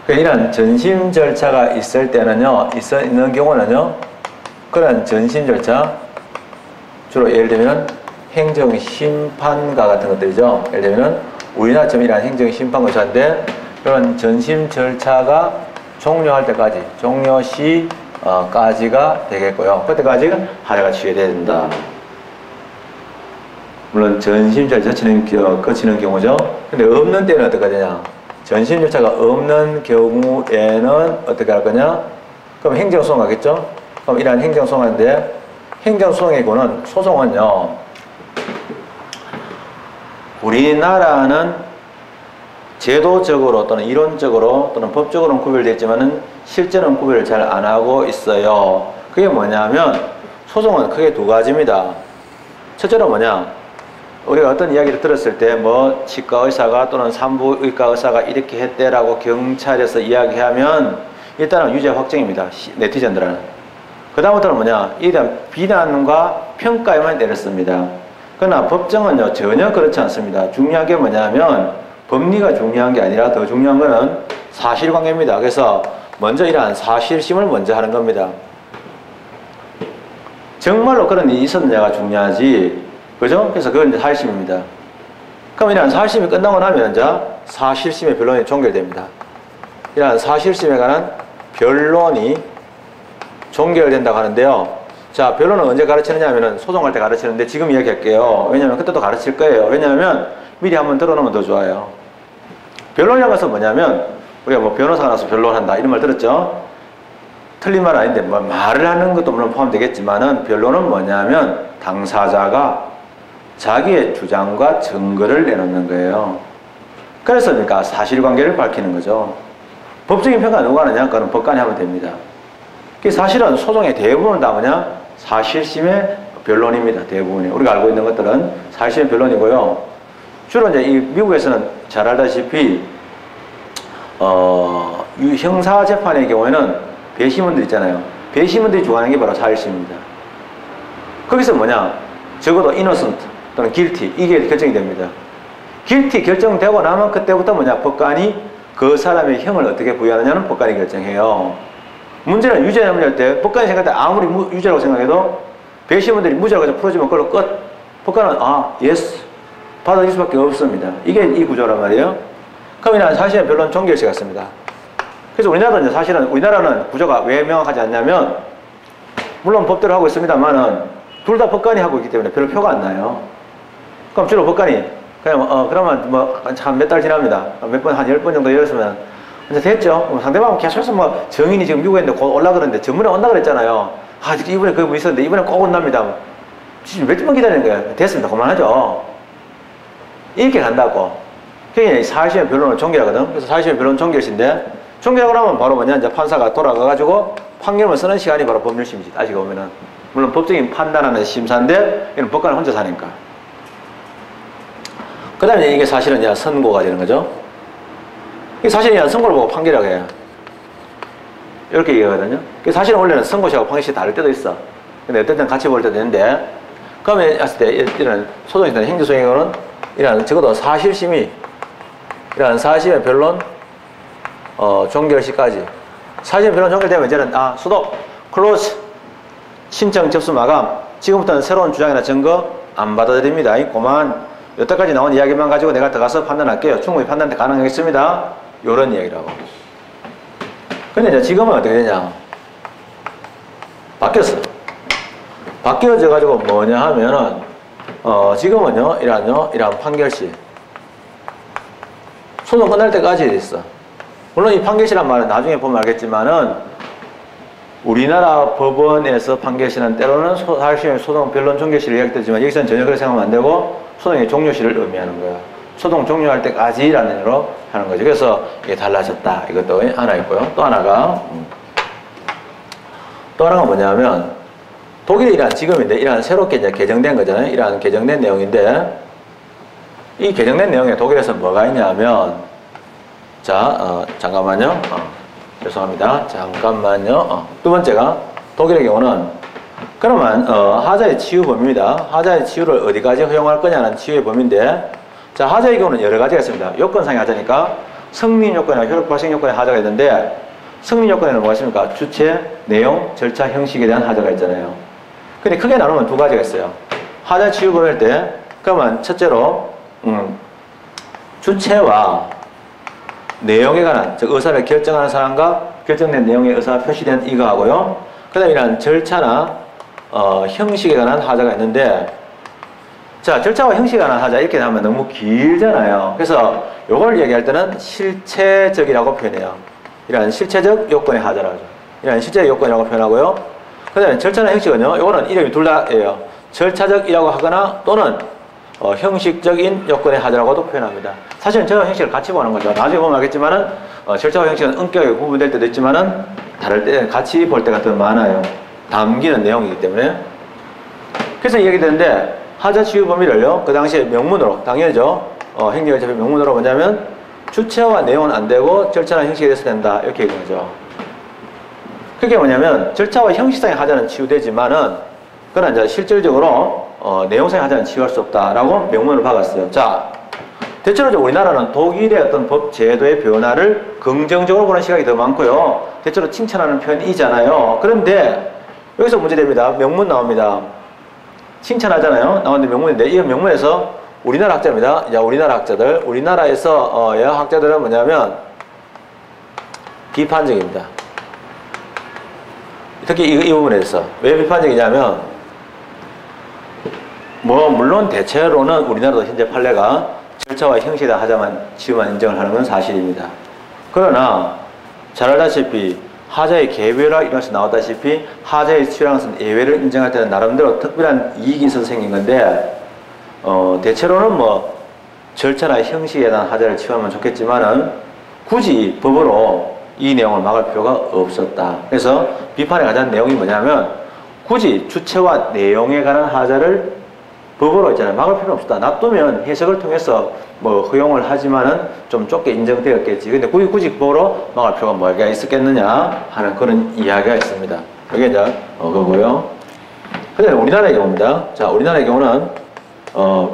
그러니까 이런 전심 절차가 있을 때는요, 있는 경우는요, 그런 전심 절차, 주로 예를 들면 행정심판과 같은 것들이죠. 예를 들면 우리나라처럼 이런 행정심판관사인데, 그런 전심 절차가 종료할 때까지, 종료 시까지가 되겠고요. 그때까지 하자가 치유돼야 된다. 물론 전심 절차 거치는 경우죠. 근데 없는 때는 어떻게 되냐? 전심 절차가 없는 경우에는 어떻게 할 거냐? 그럼 행정소송 하겠죠? 그럼 이러한 행정소송인데, 행정소송의 경우는, 소송은요, 우리나라는 제도적으로 또는 이론적으로 또는 법적으로는 구별되어 있지만은 실제로는 구별을 잘 안 하고 있어요. 그게 뭐냐면, 소송은 크게 두 가지입니다. 첫째로 뭐냐? 우리가 어떤 이야기를 들었을 때 뭐 치과 의사가 또는 산부의과 의사가 이렇게 했대라고 경찰에서 이야기하면 일단은 유죄 확정입니다. 네티즌들은. 그 다음부터는 뭐냐? 이에 대한 비난과 평가에만 내렸습니다. 그러나 법정은요, 전혀 그렇지 않습니다. 중요한 게 뭐냐면, 법리가 중요한 게 아니라 더 중요한 거는 사실관계입니다. 그래서 먼저 이러한 사실심을 먼저 하는 겁니다. 정말로 그런 일이 있었느냐가 중요하지. 그죠? 그래서 그건 이제 사실심입니다. 그럼 이러한 사실심이 끝나고 나면 이제 사실심의 변론이 종결됩니다. 이러한 사실심에 관한 변론이 종결된다고 하는데요. 자, 변론은 언제 가르치느냐 하면은 소송할 때 가르치는데 지금 이야기할게요. 왜냐면 그때도 가르칠 거예요. 왜냐하면 미리 한번 들어놓으면 더 좋아요. 변론이라는 것은 뭐냐면, 우리가 뭐 변호사가 나서 변론한다 이런 말 들었죠? 틀린 말 아닌데, 뭐 말을 하는 것도 물론 포함되겠지만은, 변론은 뭐냐면 당사자가 자기의 주장과 증거를 내놓는 거예요. 그래서 그러니까 사실관계를 밝히는 거죠. 법적인 평가 누가 하느냐? 그거는 법관이 하면 됩니다. 사실은 소송의 대부분은 다 뭐냐? 사실심의 변론입니다. 대부분이. 우리가 알고 있는 것들은 사실심의 변론이고요. 주로 이제 이 미국에서는 잘 알다시피, 형사재판의 경우에는 배심원들 있잖아요. 배심원들이 주관하는 게 바로 사실심입니다. 거기서 뭐냐? 적어도 innocent 또는 guilty, 이게 결정이 됩니다. guilty 결정되고 나면 그때부터 뭐냐? 법관이 그 사람의 형을 어떻게 부여하느냐는 법관이 결정해요. 문제는 유죄냐 문제할 때, 법관이 생각할 때 아무리 유죄라고 생각해도 배심원들이 무죄라고 해서 풀어주면 그걸로 끝. 법관은 yes 받아들일 수밖에 없습니다. 이게 이 구조란 말이에요. 그럼 이는 사실은 변론 종결시 같습니다. 그래서 우리나라는 이제 사실은 우리나라는 구조가 왜 명확하지 않냐면, 물론 법대로 하고 있습니다만은 둘 다 법관이 하고 있기 때문에 별로 표가 안 나요. 그럼 주로 법관이 그러면 뭐, 참 몇 달 지납니다. 몇 번, 한 10번 정도 열었으면, 이제 됐죠? 상대방은 계속해서 뭐, 정인이 지금 미국에 있는데 곧 올라 그러는데, 전문에 온다 그랬잖아요. 아, 이번에 그거 뭐 있었는데, 이번에 꼭 온답니다. 몇 번 기다리는 거예요. 됐습니다. 그만하죠. 이렇게 간다고. 그게 사실시효 변론을 종결하거든. 그래서 사실시효 변론 종결시인데, 종결하고 나면 바로 뭐냐, 이제 판사가 돌아가가지고, 판결을 쓰는 시간이 바로 법률심이지. 따지고 보면은. 물론 법적인 판단하는 심사인데, 이건 법관은 혼자 사니까. 그 다음에 이게 사실은 이제 선고가 되는 거죠. 이게 사실은 이제 선고를 보고 판결하게 해요. 이렇게 얘기하거든요. 사실은 원래는 선고시하고 판결시 다를 때도 있어. 근데 어떤 때는 같이 볼 때도 있는데, 그러면 했을 때 이런 소송이나 행정소송에는 이런 적어도 사실심의, 이런 사실의 변론, 종결시까지. 사실의 변론 종결되면 이제는, 수도, 클로즈, 신청 접수 마감, 지금부터는 새로운 주장이나 증거 안 받아들입니다. 그만, 여태까지 나온 이야기만 가지고 내가 들어가서 판단할게요. 충분히 판단 가능하겠습니다. 요런 이야기라고. 근데 이제 지금은 어떻게 되냐. 바뀌었어. 바뀌어져가지고 뭐냐 하면은, 지금은요, 이러한 판결시. 소송 끝날 때까지 있어. 물론 이 판결시란 말은 나중에 보면 알겠지만은, 우리나라 법원에서 판결시는 때로는 사실시효 소송 변론 종결시를 이야기했지만 여기서는 전혀 그렇게 생각하면 안 되고 소송의 종료시를 의미하는 거야. 소송 종료할 때까지라는 의미로 하는 거죠. 그래서 이게 달라졌다. 이것도 하나 있고요. 또 하나가 뭐냐면 독일의 이러한 지금인데 이러한 새롭게 이제 개정된 거잖아요. 이러한 개정된 내용인데 이 개정된 내용에 독일에서 뭐가 있냐면 잠깐만요. 죄송합니다. 잠깐만요. 두 번째가 독일의 경우는 그러면 하자의 치유 범위입니다. 하자의 치유를 어디까지 허용할 거냐는 치유의 범위인데 자 하자의 경우는 여러 가지가 있습니다. 요건상의 하자니까 성립 요건이나 효력 발생 요건의 하자가 있는데 성립 요건에는 뭐가 있습니까? 주체, 내용, 절차, 형식에 대한 하자가 있잖아요. 근데 크게 나누면 두 가지가 있어요. 하자 치유 범위일 때 그러면 첫째로 주체와 내용에 관한, 즉 의사를 결정하는 사람과 결정된 내용의 의사가 표시된 이거 하고요. 그 다음에 이런 절차나 형식에 관한 하자가 있는데 자 절차와 형식에 관한 하자 이렇게 하면 너무 길잖아요. 그래서 요걸 얘기할 때는 실체적이라고 표현해요. 이런 실체적 요건의 하자라고 하죠. 이런 실체적 요건이라고 표현하고요. 그 다음에 절차나 형식은요. 요거는 이름이 둘 다예요. 절차적이라고 하거나 또는 형식적인 요건의 하자라고도 표현합니다. 사실은 절차와 형식을 같이 보는 거죠. 나중에 보면 알겠지만은 절차와 형식은 엄격하게 구분될 때도 있지만은 다를 때 같이 볼 때가 더 많아요. 담기는 내용이기 때문에. 그래서 이 얘기 되는데 하자 치유 범위를요. 그 당시에 명문으로 당연히죠. 행정절차의 명문으로 뭐냐면 주체와 내용은 안 되고 절차나 형식에 대해서 된다 이렇게 얘기하는 거죠. 그게 뭐냐면 절차와 형식상의 하자는 치유되지만은 그러나 이제 실질적으로 내용상의 하자는 치유할 수 없다라고 명문을 박았어요. 자, 대체로 우리나라는 독일의 어떤 법 제도의 변화를 긍정적으로 보는 시각이 더 많고요. 대체로 칭찬하는 편이잖아요. 그런데 여기서 문제됩니다. 명문 나옵니다. 칭찬하잖아요. 나오는데 명문인데 이 명문에서 우리나라 학자입니다. 야, 우리나라 학자들, 우리나라에서 여학 학자들은 뭐냐면 비판적입니다. 특히 이 부분에 대해서 왜 비판적이냐면 물론 대체로는 우리나라도 현재 판례가 절차와 형식에 대한 하자만 치유만 인정을 하는 건 사실입니다. 그러나 잘 알다시피 하자의 개별화 이론에서 나왔다시피 하자의 치유라는 것은 예외를 인정할 때는 나름대로 특별한 이익이 있어서 생긴 건데 대체로는 절차나 형식에 대한 하자를 치유하면 좋겠지만은 굳이 법으로 이 내용을 막을 필요가 없었다. 그래서 비판에 관한 내용이 뭐냐면 굳이 주체와 내용에 관한 하자를 법으로 있잖아요. 막을 필요는 없다. 놔두면 해석을 통해서 허용을 하지만은 좀 좁게 인정되었겠지. 근데 굳이 법으로 막을 필요가 뭐가 있었겠느냐 하는 그런 이야기가 있습니다. 이게 이제 그거고요. 근데 우리나라의 경우입니다. 자, 우리나라의 경우는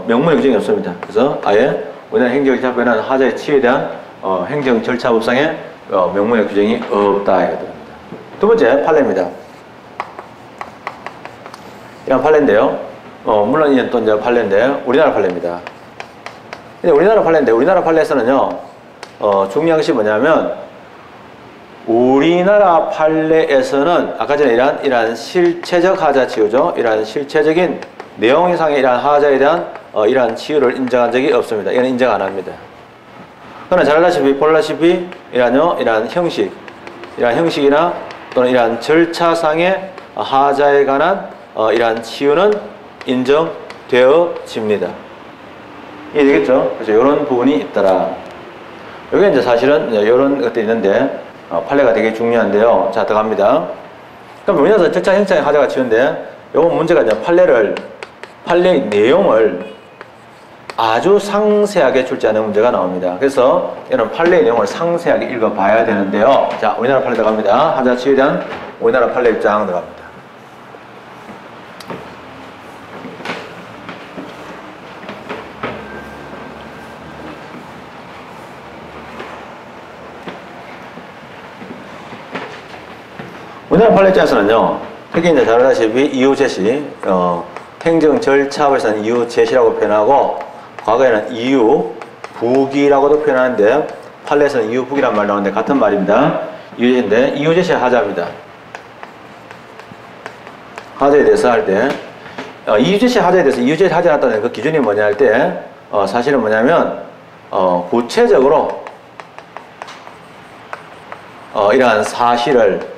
명문의 규정이 없습니다. 그래서 아예 우리나라 행정절차법에는 하자의 치유에 대한 행정절차법상의 명문의 규정이 없다 이거입니다. 두 번째 판례입니다. 이런 판례인데요. 물론 이건 또 이제 판례인데 우리나라 판례입니다. 근데 우리나라 판례인데 우리나라 판례에서는요. 중요한 것이 뭐냐면 우리나라 판례에서는 아까 전에 이러한 실체적 하자 치유죠. 이러한 실체적인 내용상의 이러한 하자에 대한 이러한 치유를 인정한 적이 없습니다. 이건 인정 안 합니다. 그러나 잘 보다시피 이러한 형식이나 또는 이러한 절차상의 하자에 관한 이러한 치유는 인정되어집니다. 이해되겠죠? 그래서 이런 부분이 있더라. 여기 이제 사실은 이런 것들이 있는데 판례가 되게 중요한데요. 자, 들어갑니다. 그럼 우리나라 절차 형식의 하자가 치유인데 요건 문제가 이제 판례의 내용을 아주 상세하게 출제하는 문제가 나옵니다. 그래서 이런 판례의 내용을 상세하게 읽어봐야 되는데요. 자, 우리나라 판례 들어갑니다. 하자 치유에 대한 우리나라 판례 입장 들어갑니다. 우리나라 판례 입장에서는요, 특히 이제 잘 알다시피 이유 제시, 행정 절차에서는 이유 제시라고 표현하고, 과거에는 이유 부기라고도 표현하는데, 판례에서는 이유 부기란 말 나오는데 같은 말입니다. 이유 제시인데, 이유 제시 하자입니다. 하자에 대해서 할 때, 이유 제시 하자에 대해서 이유 제시 하자 나타내는 그 기준이 뭐냐 할 때, 사실은 뭐냐면, 구체적으로, 이러한 사실을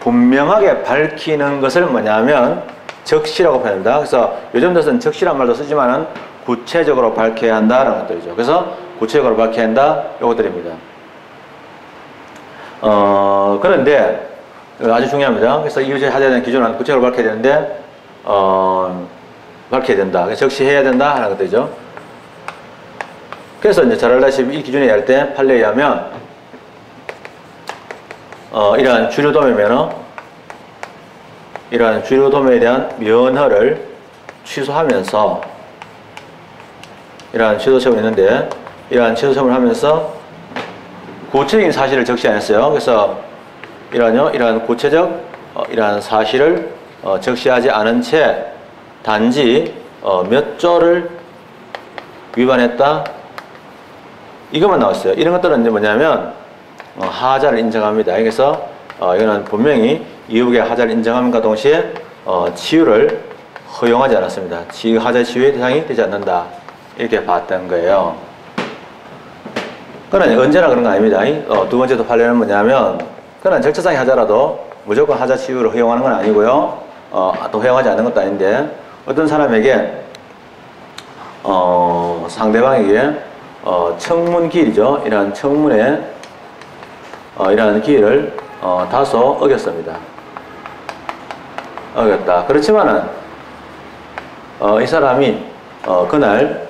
분명하게 밝히는 것을 뭐냐면 적시라고 표현합니다. 그래서 요즘 들어서는 적시란 말도 쓰지만은 구체적으로 밝혀야 한다는 것들이죠. 그래서 구체적으로 밝혀야 한다 요것들입니다. 그런데 아주 중요합니다. 그래서 이유제 하자에 대한 기준은 구체적으로 밝혀야 되는데 밝혀야 된다. 적시해야 된다 하는 것들이죠. 그래서 이제 잘 알다시피 이 기준에 할 때 판례에 의하면 이러한 주류도매면허, 이러한 주류도매에 대한 면허를 취소하면서, 이러한 취소처분이 있는데, 이러한 취소처분을 하면서 구체적인 사실을 적시 안 했어요. 그래서 이러한 구체적, 이러한 사실을 적시하지 않은 채 단지 몇 조를 위반했다. 이것만 나왔어요. 이런 것들은 이제 뭐냐면 하자를 인정합니다. 그래서 이거는 분명히 이후의 하자를 인정함과 동시에 치유를 허용하지 않았습니다. 하자 치유의 대상이 되지 않는다. 이렇게 봤던 거예요. 그러나 언제나 그런 거 아닙니다. 두 번째도 판례는 뭐냐면, 그러나 절차상의 하자라도 무조건 하자 치유를 허용하는 건 아니고요. 또 허용하지 않는 것도 아닌데, 어떤 사람에게 상대방에게 청문 기일이죠. 이러한 청문에 이러한 기일을 다소 어겼습니다. 어겼다. 그렇지만은 이 사람이 그날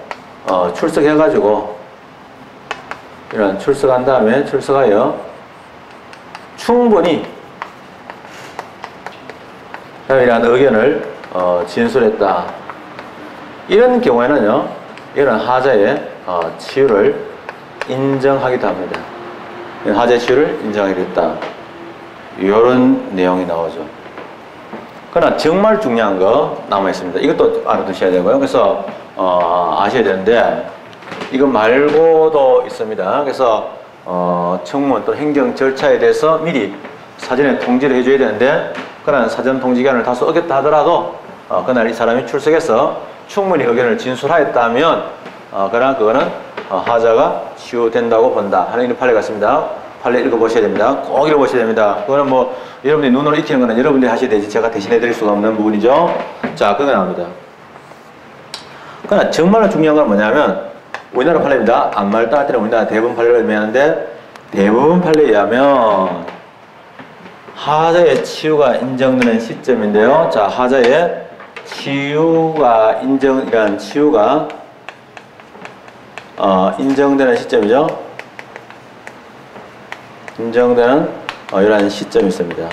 출석해가지고 이런 출석한 다음에 출석하여 충분히 이러한 의견을 진술했다. 이런 경우에는요, 이런 하자의 치유를 인정하기도 합니다. 하자의 치유를 인정하게 됐다. 이런 내용이 나오죠. 그러나 정말 중요한 거 남아있습니다. 이것도 알아두셔야 되고요. 그래서 아셔야 되는데, 이거 말고도 있습니다. 그래서 청문 또 행정 절차에 대해서 미리 사전에 통지를 해줘야 되는데, 그런 사전 통지 기간을 다소 어겼다 하더라도 그날 이 사람이 출석해서 충분히 의견을 진술하였다면 그러나 그거는 하자가 치유된다고 본다 하는 이런 판례가 있습니다. 판례 읽어보셔야 됩니다. 꼭 읽어보셔야 됩니다. 그거는 뭐 여러분들이 눈으로 익히는 거는 여러분들이 하셔야 되지 제가 대신해 드릴 수가 없는 부분이죠. 자, 그거 나옵니다. 그러나 정말로 중요한 건 뭐냐면, 우리나라 판례입니다. 안말 따를 때는 우리나라 대부분 판례를 의미하는데, 대부분 판례에 의하면 하자의 치유가 인정되는 시점인데요. 자, 하자의 치유가 이런 치유가 인정되는 시점이죠. 인정되는 이러한 시점이 있습니다.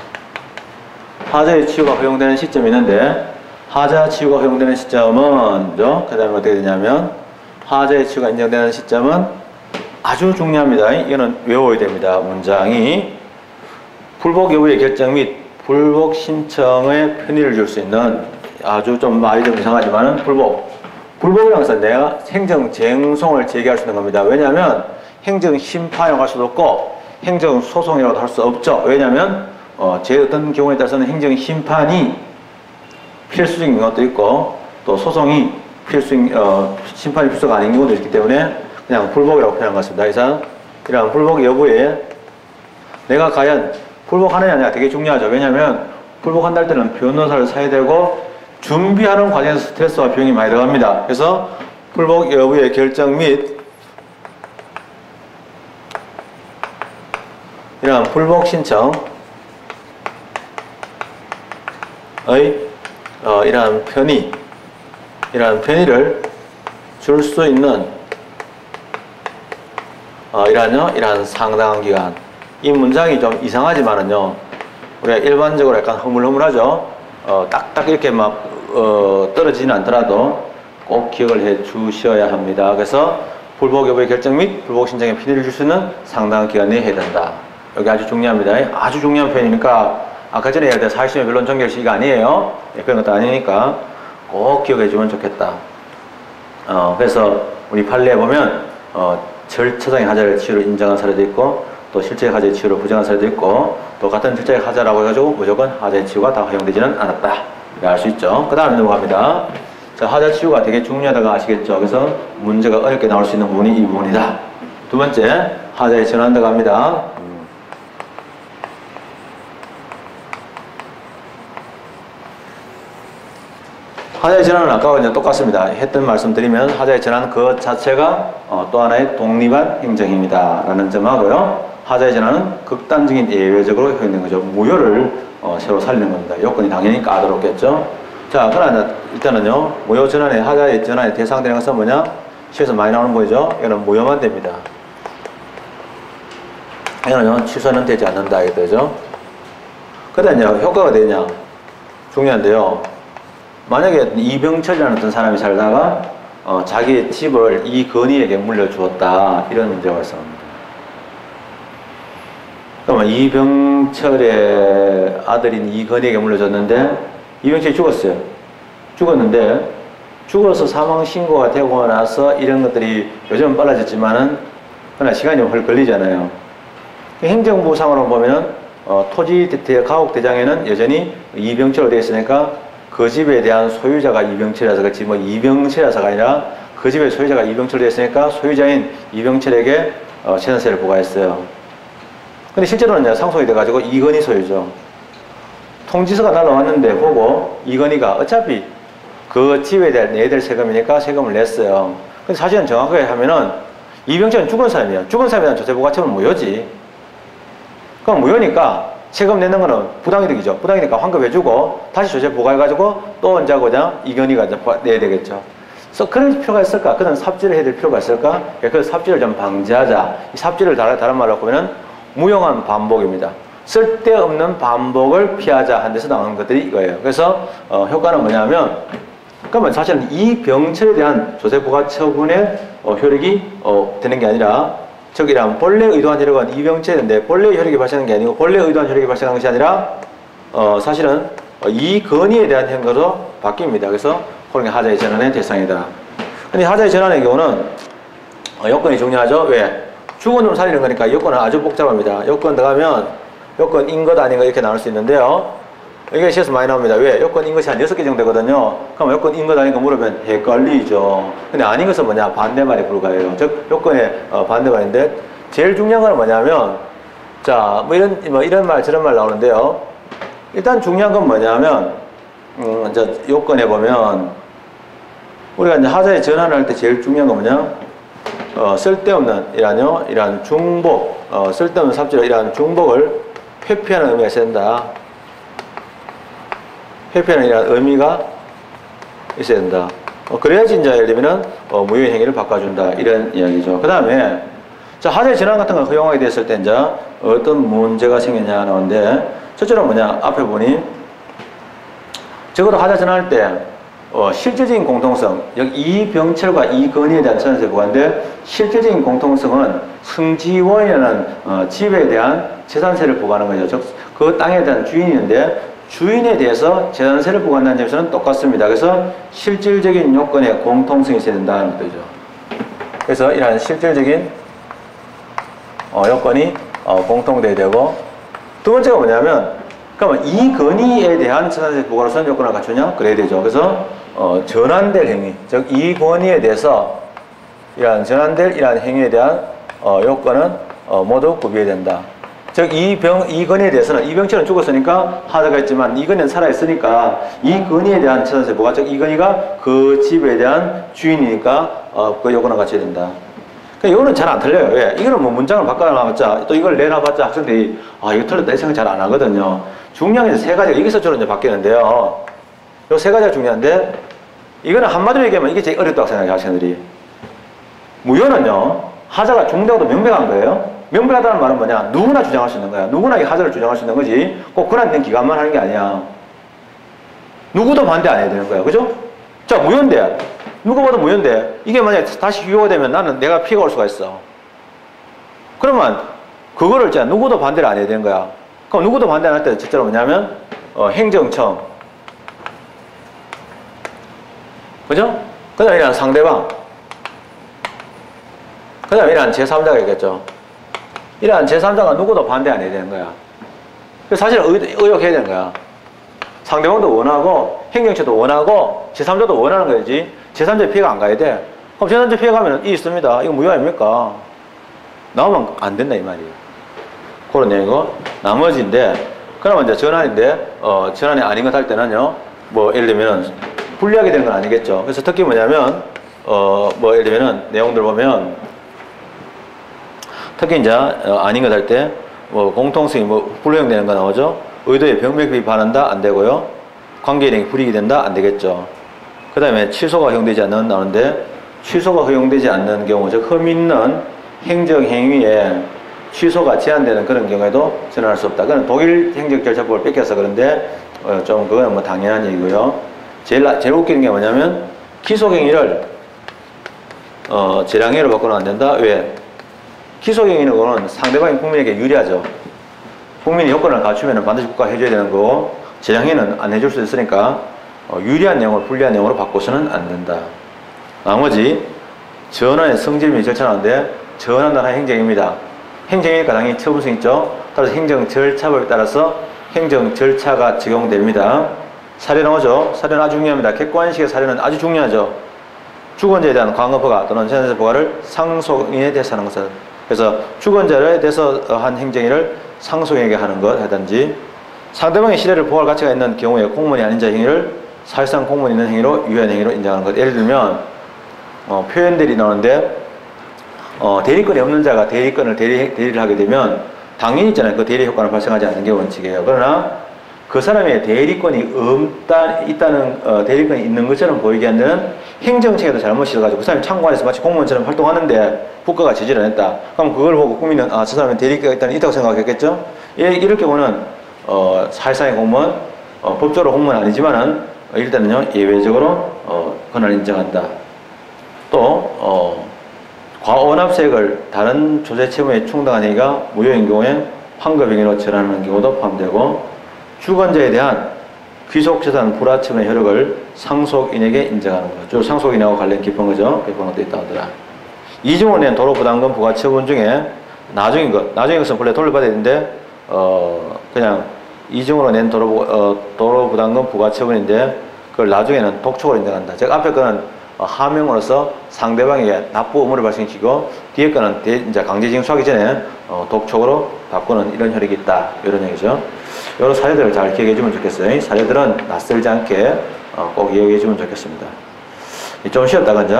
하자의 치유가 허용되는 시점이 있는데, 하자 치유가 허용되는 시점은 그 다음에 어떻게 되냐면, 하자의 치유가 인정되는 시점은 아주 중요합니다. 이거는 외워야 됩니다. 문장이 불복 여부의 결정 및 불복 신청에 편의를 줄 수 있는, 아주 좀 말이 좀 이상하지만은 불복이라는 것은 내가 행정쟁송을 제기할 수 있는 겁니다. 왜냐하면 행정심판이라고 할 수도 없고 행정소송이라고 할 수 없죠. 왜냐하면 어떤 경우에 따라서는 행정심판이 필수적인 것도 있고 또 소송이 심판이 필수가 아닌 경우도 있기 때문에 그냥 불복이라고 표현한 것 같습니다. 이상 이러한 불복 여부에 내가 과연 불복하느냐 아니냐 되게 중요하죠. 왜냐하면 불복한다 할 때는 변호사를 사야 되고 준비하는 과정에서 스트레스와 비용이 많이 들어갑니다. 그래서 불복 여부의 결정 및 이러한 불복 신청의 이러한 편의를 줄 수 있는 이러한 상당한 기간. 이 문장이 좀 이상하지만은요, 우리가 일반적으로 약간 허물허물하죠. 딱딱 이렇게 막 떨어지진 않더라도 꼭 기억을 해 주셔야 합니다. 그래서 불복 여부의 결정 및 불복 신청에 편의를 줄 수 있는 상당한 기간 내에 해야 된다. 여기 아주 중요합니다. 아주 중요한 표현이니까 아까 전에 얘기했던 사실심의 변론 종결 시기가 아니에요. 그런 것도 아니니까 꼭 기억해 주면 좋겠다. 그래서 우리 판례에 보면 절차상의 하자를 치유로 인정한 사례도 있고 또 실제의 하자의 치유로 부정한 사례도 있고 또 같은 절차의 하자라고 해가지고 무조건 하자의 치유가 다 허용되지는 않았다. 알 수 있죠. 그 다음에 넘어갑니다. 자, 하자 치유가 되게 중요하다고 아시겠죠. 그래서 문제가 어렵게 나올 수 있는 부분이 이 부분이다. 두 번째, 하자에 전환한다고 합니다. 하자의 전환은 아까와 그냥 똑같습니다. 했던 말씀 드리면 하자의 전환 그 자체가 또 하나의 독립한 행정입니다. 라는 점하고요. 하자의 전환은 극단적인 예외적으로 효용된 거죠. 무효를 새로 살리는 겁니다. 요건이 당연히 까다롭겠죠. 자, 그러나 일단은요. 무효 전환의 하자의 전환에 대상되는 것은 뭐냐? 시에서 많이 나오는 거죠. 이거는 무효만 됩니다. 이거는요. 취소는 되지 않는다. 이게 되죠. 그 다음에 효과가 되냐? 중요한데요. 만약에 이병철이라는 어떤 사람이 살다가 자기의 집을 이건희에게 물려주었다. 이런 문제가 발생합니다. 그러면 이병철의 아들인 이건희에게 물려줬는데 이병철이 죽었어요. 죽었는데 죽어서 사망신고가 되고 나서 이런 것들이 요즘은 빨라졌지만은 그러나 시간이 훨 걸리잖아요. 행정부상으로 보면 토지 가옥대장에는 여전히 이병철로 되어 있으니까 그 집에 대한 소유자가 이병철이라서 그렇지 뭐 이병철이라서가 아니라 그 집의 소유자가 이병철이 됐으니까 소유자인 이병철에게 재산세를 부과했어요. 근데 실제로는 상속이 돼가지고 이건희 소유죠. 통지서가 날라왔는데 보고 이건희가 어차피 그 집에 내야 될 세금이니까 세금을 냈어요. 근데 사실은 정확하게 하면은 이병철은 죽은 사람이야. 죽은 사람에 대한 조세부과처분 무효지. 그럼 무효니까 세금 내는 거는 부당이득이죠. 부당이니까 환급해주고 다시 조세 부과해가지고 또 이제 그냥 이건희가 이제 내야 되겠죠. 그래서 그럴 필요가 있을까? 그런 삽질을 해야 될 필요가 있을까? 그 삽질을 좀 방지하자. 이 삽질을 다른 말로 보면은 무용한 반복입니다. 쓸데없는 반복을 피하자 한 데서 나오는 것들이 이거예요. 그래서 효과는 뭐냐면 그러면 사실은 이 병철에 대한 조세 부과 처분의 효력이 되는 게 아니라 저기란 본래 의도한 효력은 이병철인데 본래 효력이 발생하는 게 아니고 본래 의도한 효력이 발생하는 것이 아니라 사실은 이 건의에 대한 행거로 바뀝니다. 그래서 그런 게 하자의 전환의 대상이다. 근데 하자의 전환의 경우는 요건이 중요하죠. 왜? 죽은 놈을 살리는 거니까 요건은 아주 복잡합니다. 요건 들어가면 요건인 것 아닌 것 이렇게 나눌 수 있는데요. 이게 시에서 많이 나옵니다. 왜? 요건인 것이 한 6개 정도 되거든요. 그럼 요건인 것 아닌 거 물으면 헷갈리죠. 근데 아닌 것은 뭐냐? 반대말에 불과해요. 즉, 요건의 반대말인데, 제일 중요한 건 뭐냐면, 자, 이런 말, 저런 말 나오는데요. 일단 중요한 건 뭐냐면, 이제 요건에 보면, 우리가 이제 하자의 전환을 할 때 제일 중요한 건 뭐냐? 쓸데없는, 이러한 중복, 쓸데없는 삽질을, 이러한 중복을 회피하는 의미가 있어야 된다. 회피하는 이런 의미가 있어야 된다. 그래야지 이제 예를 들면은 무효의 행위를 바꿔준다. 이런 이야기죠. 그 다음에 자 하자의 전환 같은 걸 허용하게 됐을 때 이제 어떤 문제가 생겼냐 나오는데 첫째로 뭐냐 앞에 보니 적어도 하자 전환할 때 실질적인 공통성 여기 이병철과 이건희에 대한 전세 부과인데 실질적인 공통성은 승지원이라는 집에 대한 재산세를 부과하는 거죠. 즉 그 땅에 대한 주인인데 주인에 대해서 재산세를 부과한다는 점에서는 똑같습니다. 그래서 실질적인 요건에 공통성이 있어야 된다는 것이죠. 그래서 이러한 실질적인 요건이 공통돼야 되고 두 번째가 뭐냐면 그러면 이 건의에 대한 재산세 부과로서는 요건을 갖추냐? 그래야 되죠. 그래서 전환될 행위, 즉 이 권위에 대해서 이러한 전환될 이러한 행위에 대한 요건은 모두 구비해야 된다. 즉 이 건의에 대해서는 이병철은 죽었으니까 하자가 있지만 이 건의는 살아있으니까 이 건의에 대한 처단세부가, 즉 이 건의가 그 집에 대한 주인이니까 그 요건을 갖춰야 된다. 그러니까 이거는 잘 안 틀려요. 왜? 이거는 뭐 문장을 바꿔놔봤자 또 이걸 내놔봤자 학생들이 이거 틀렸다 이 생각 잘 안 하거든요. 중요한 게 세 가지가 여기서 주로 이제 바뀌는데요. 요 세 가지가 중요한데 이거는 한마디로 얘기하면 이게 제일 어렵다고 생각해요, 학생들이. 무효는요, 하자가 중대하고도 명백한 거예요. 명백하다는 말은 뭐냐? 누구나 주장할 수 있는 거야. 누구나 이 하자를 주장할 수 있는 거지. 꼭 권한된 기관만 하는 게 아니야. 누구도 반대 안 해야 되는 거야. 그죠? 자, 무효인데. 누가 봐도 무효인데. 이게 만약에 다시 유효가 되면 나는 내가 피해가 올 수가 있어. 그러면 그거를 진짜 누구도 반대를 안 해야 되는 거야. 그럼 누구도 반대 안 할 때 실제로 뭐냐면 행정청. 그죠? 그 다음에 이런 상대방. 그 다음에 이런 제3자가 있겠죠. 이러한 제3자가 누구도 반대 안 해야 되는 거야. 사실은 의욕해야 되는 거야. 상대방도 원하고, 행정처도 원하고, 제3자도 원하는 거지. 제3자의 피해가 안 가야 돼. 그럼 제3자 피해 가면 이 있습니다. 이거 무효 아닙니까? 나오면 안 된다, 이 말이에요. 그런 얘기고. 나머지인데, 그러면 이제 전환인데, 전환이 아닌 것 할 때는요, 뭐, 예를 들면, 불리하게 되는 건 아니겠죠. 그래서 특히 뭐냐면, 뭐, 예를 들면은, 내용들 보면, 특히 이제 아닌 것 할 때 뭐 공통성이 뭐 불허용되는 거 나오죠. 의도에 병맥이 반한다 안 되고요. 관계인에게 불이익이 된다 안 되겠죠. 그 다음에 취소가 허용되지 않는 나오는데 취소가 허용되지 않는 경우, 즉 흠 있는 행정행위에 취소가 제한되는 그런 경우에도 전환할 수 없다. 그건 독일 행정절차법을 뺏겨서 그런데 좀 그건 뭐 당연한 얘기고요. 제일 웃기는 게 뭐냐면 기소행위를 재량행위로 바꿔는 안 된다. 왜? 기소행위는 거는 상대방이 국민에게 유리하죠. 국민이 요건을 갖추면 반드시 국가가 해줘야 되는 거고, 재량행위는 안 해줄 수 있으니까 유리한 내용을 불리한 내용으로 바꿔서는 안 된다. 나머지 전환의 성질 및 절차인데 전환도 하나의 행정입니다. 행정이니까 당연히 처분성 있죠. 따라서 행정 절차법에 따라서 행정 절차가 적용됩니다. 사례 나오죠. 사례는 아주 중요합니다. 객관식의 사례는 아주 중요하죠. 주권자에 대한 광업허가 또는 재산세부과를 상속인에 대해서 하는 것은, 그래서 주권자에 대해서 한 행정일을 상속인에게 하는 것 하든지, 상대방의 신뢰를 보호할 가치가 있는 경우에 공무원이 아닌 자의 행위를 사실상 공무원이 있는 행위로 유효한 행위로 인정하는 것. 예를 들면 표현대리 나오는데 대리권이 없는 자가 대리권을 대리를 하게 되면 당연히 있잖아요. 그 대리 효과는 발생하지 않는 게 원칙이에요. 그러나 그 사람의 대리권이 있다는 대리권이 있는 것처럼 보이게 하는 행정체계도 잘못이 있어가지고 그 사람이 창고안에서 마치 공무원처럼 활동하는데 국가가 지지를 안 했다. 그럼 그걸 보고 국민은 저 사람은 대리권이 있다고 생각했겠죠? 이럴 경우는 사실상의 공무원, 법적으로 공무원은 아니지만은 일단은요 예외적으로 권한을 인정한다. 또 과원합세액을 다른 조세채무에 충당한 행위가 무효인 경우에 환급행위로 전환하는 경우도 포함되고, 주권자에 대한 귀속재산 불화처분의 효력을 상속인에게 인정하는 거죠. 상속인하고 관련 깊은 거죠. 깊은 것도 있다고 하더라. 이중으로 낸 도로부담금 부과처분 중에 나중인 것은 본래 돌려받아야 되는데 그냥 이중으로 낸 도로부담금 부과처분인데 그걸 나중에는 독촉으로 인정한다. 즉 앞에 거는 하명으로서 상대방에게 납부 의무를 발생시키고 뒤에 거는 이제 강제징수하기 전에 독촉으로 바꾸는 이런 효력이 있다. 이런 얘기죠. 이런 사례들을 잘 기억해 주면 좋겠어요. 사례들은 낯설지 않게 꼭 기억해 주면 좋겠습니다. 좀 쉬었다가 이제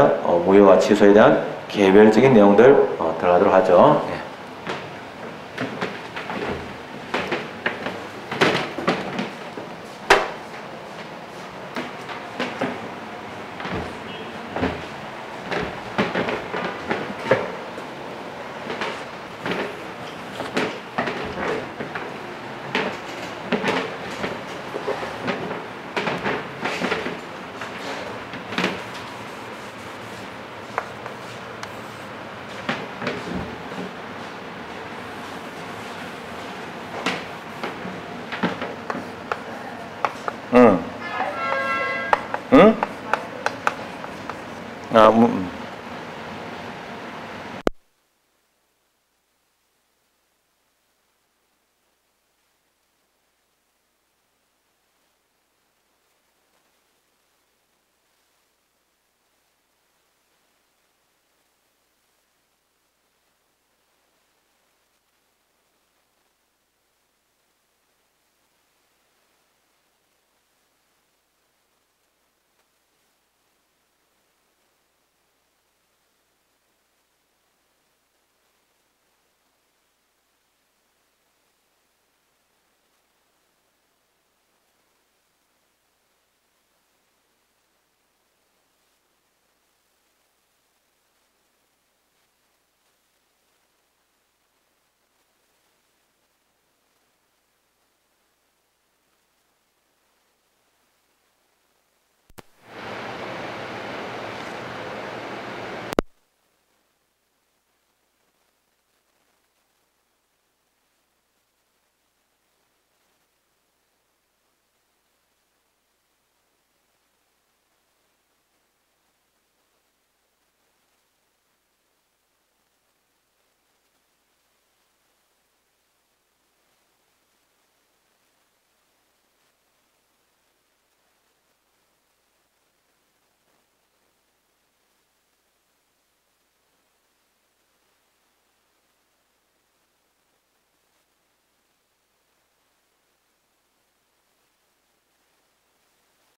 무효와 취소에 대한 개별적인 내용들 들어가도록 하죠. 네. 응?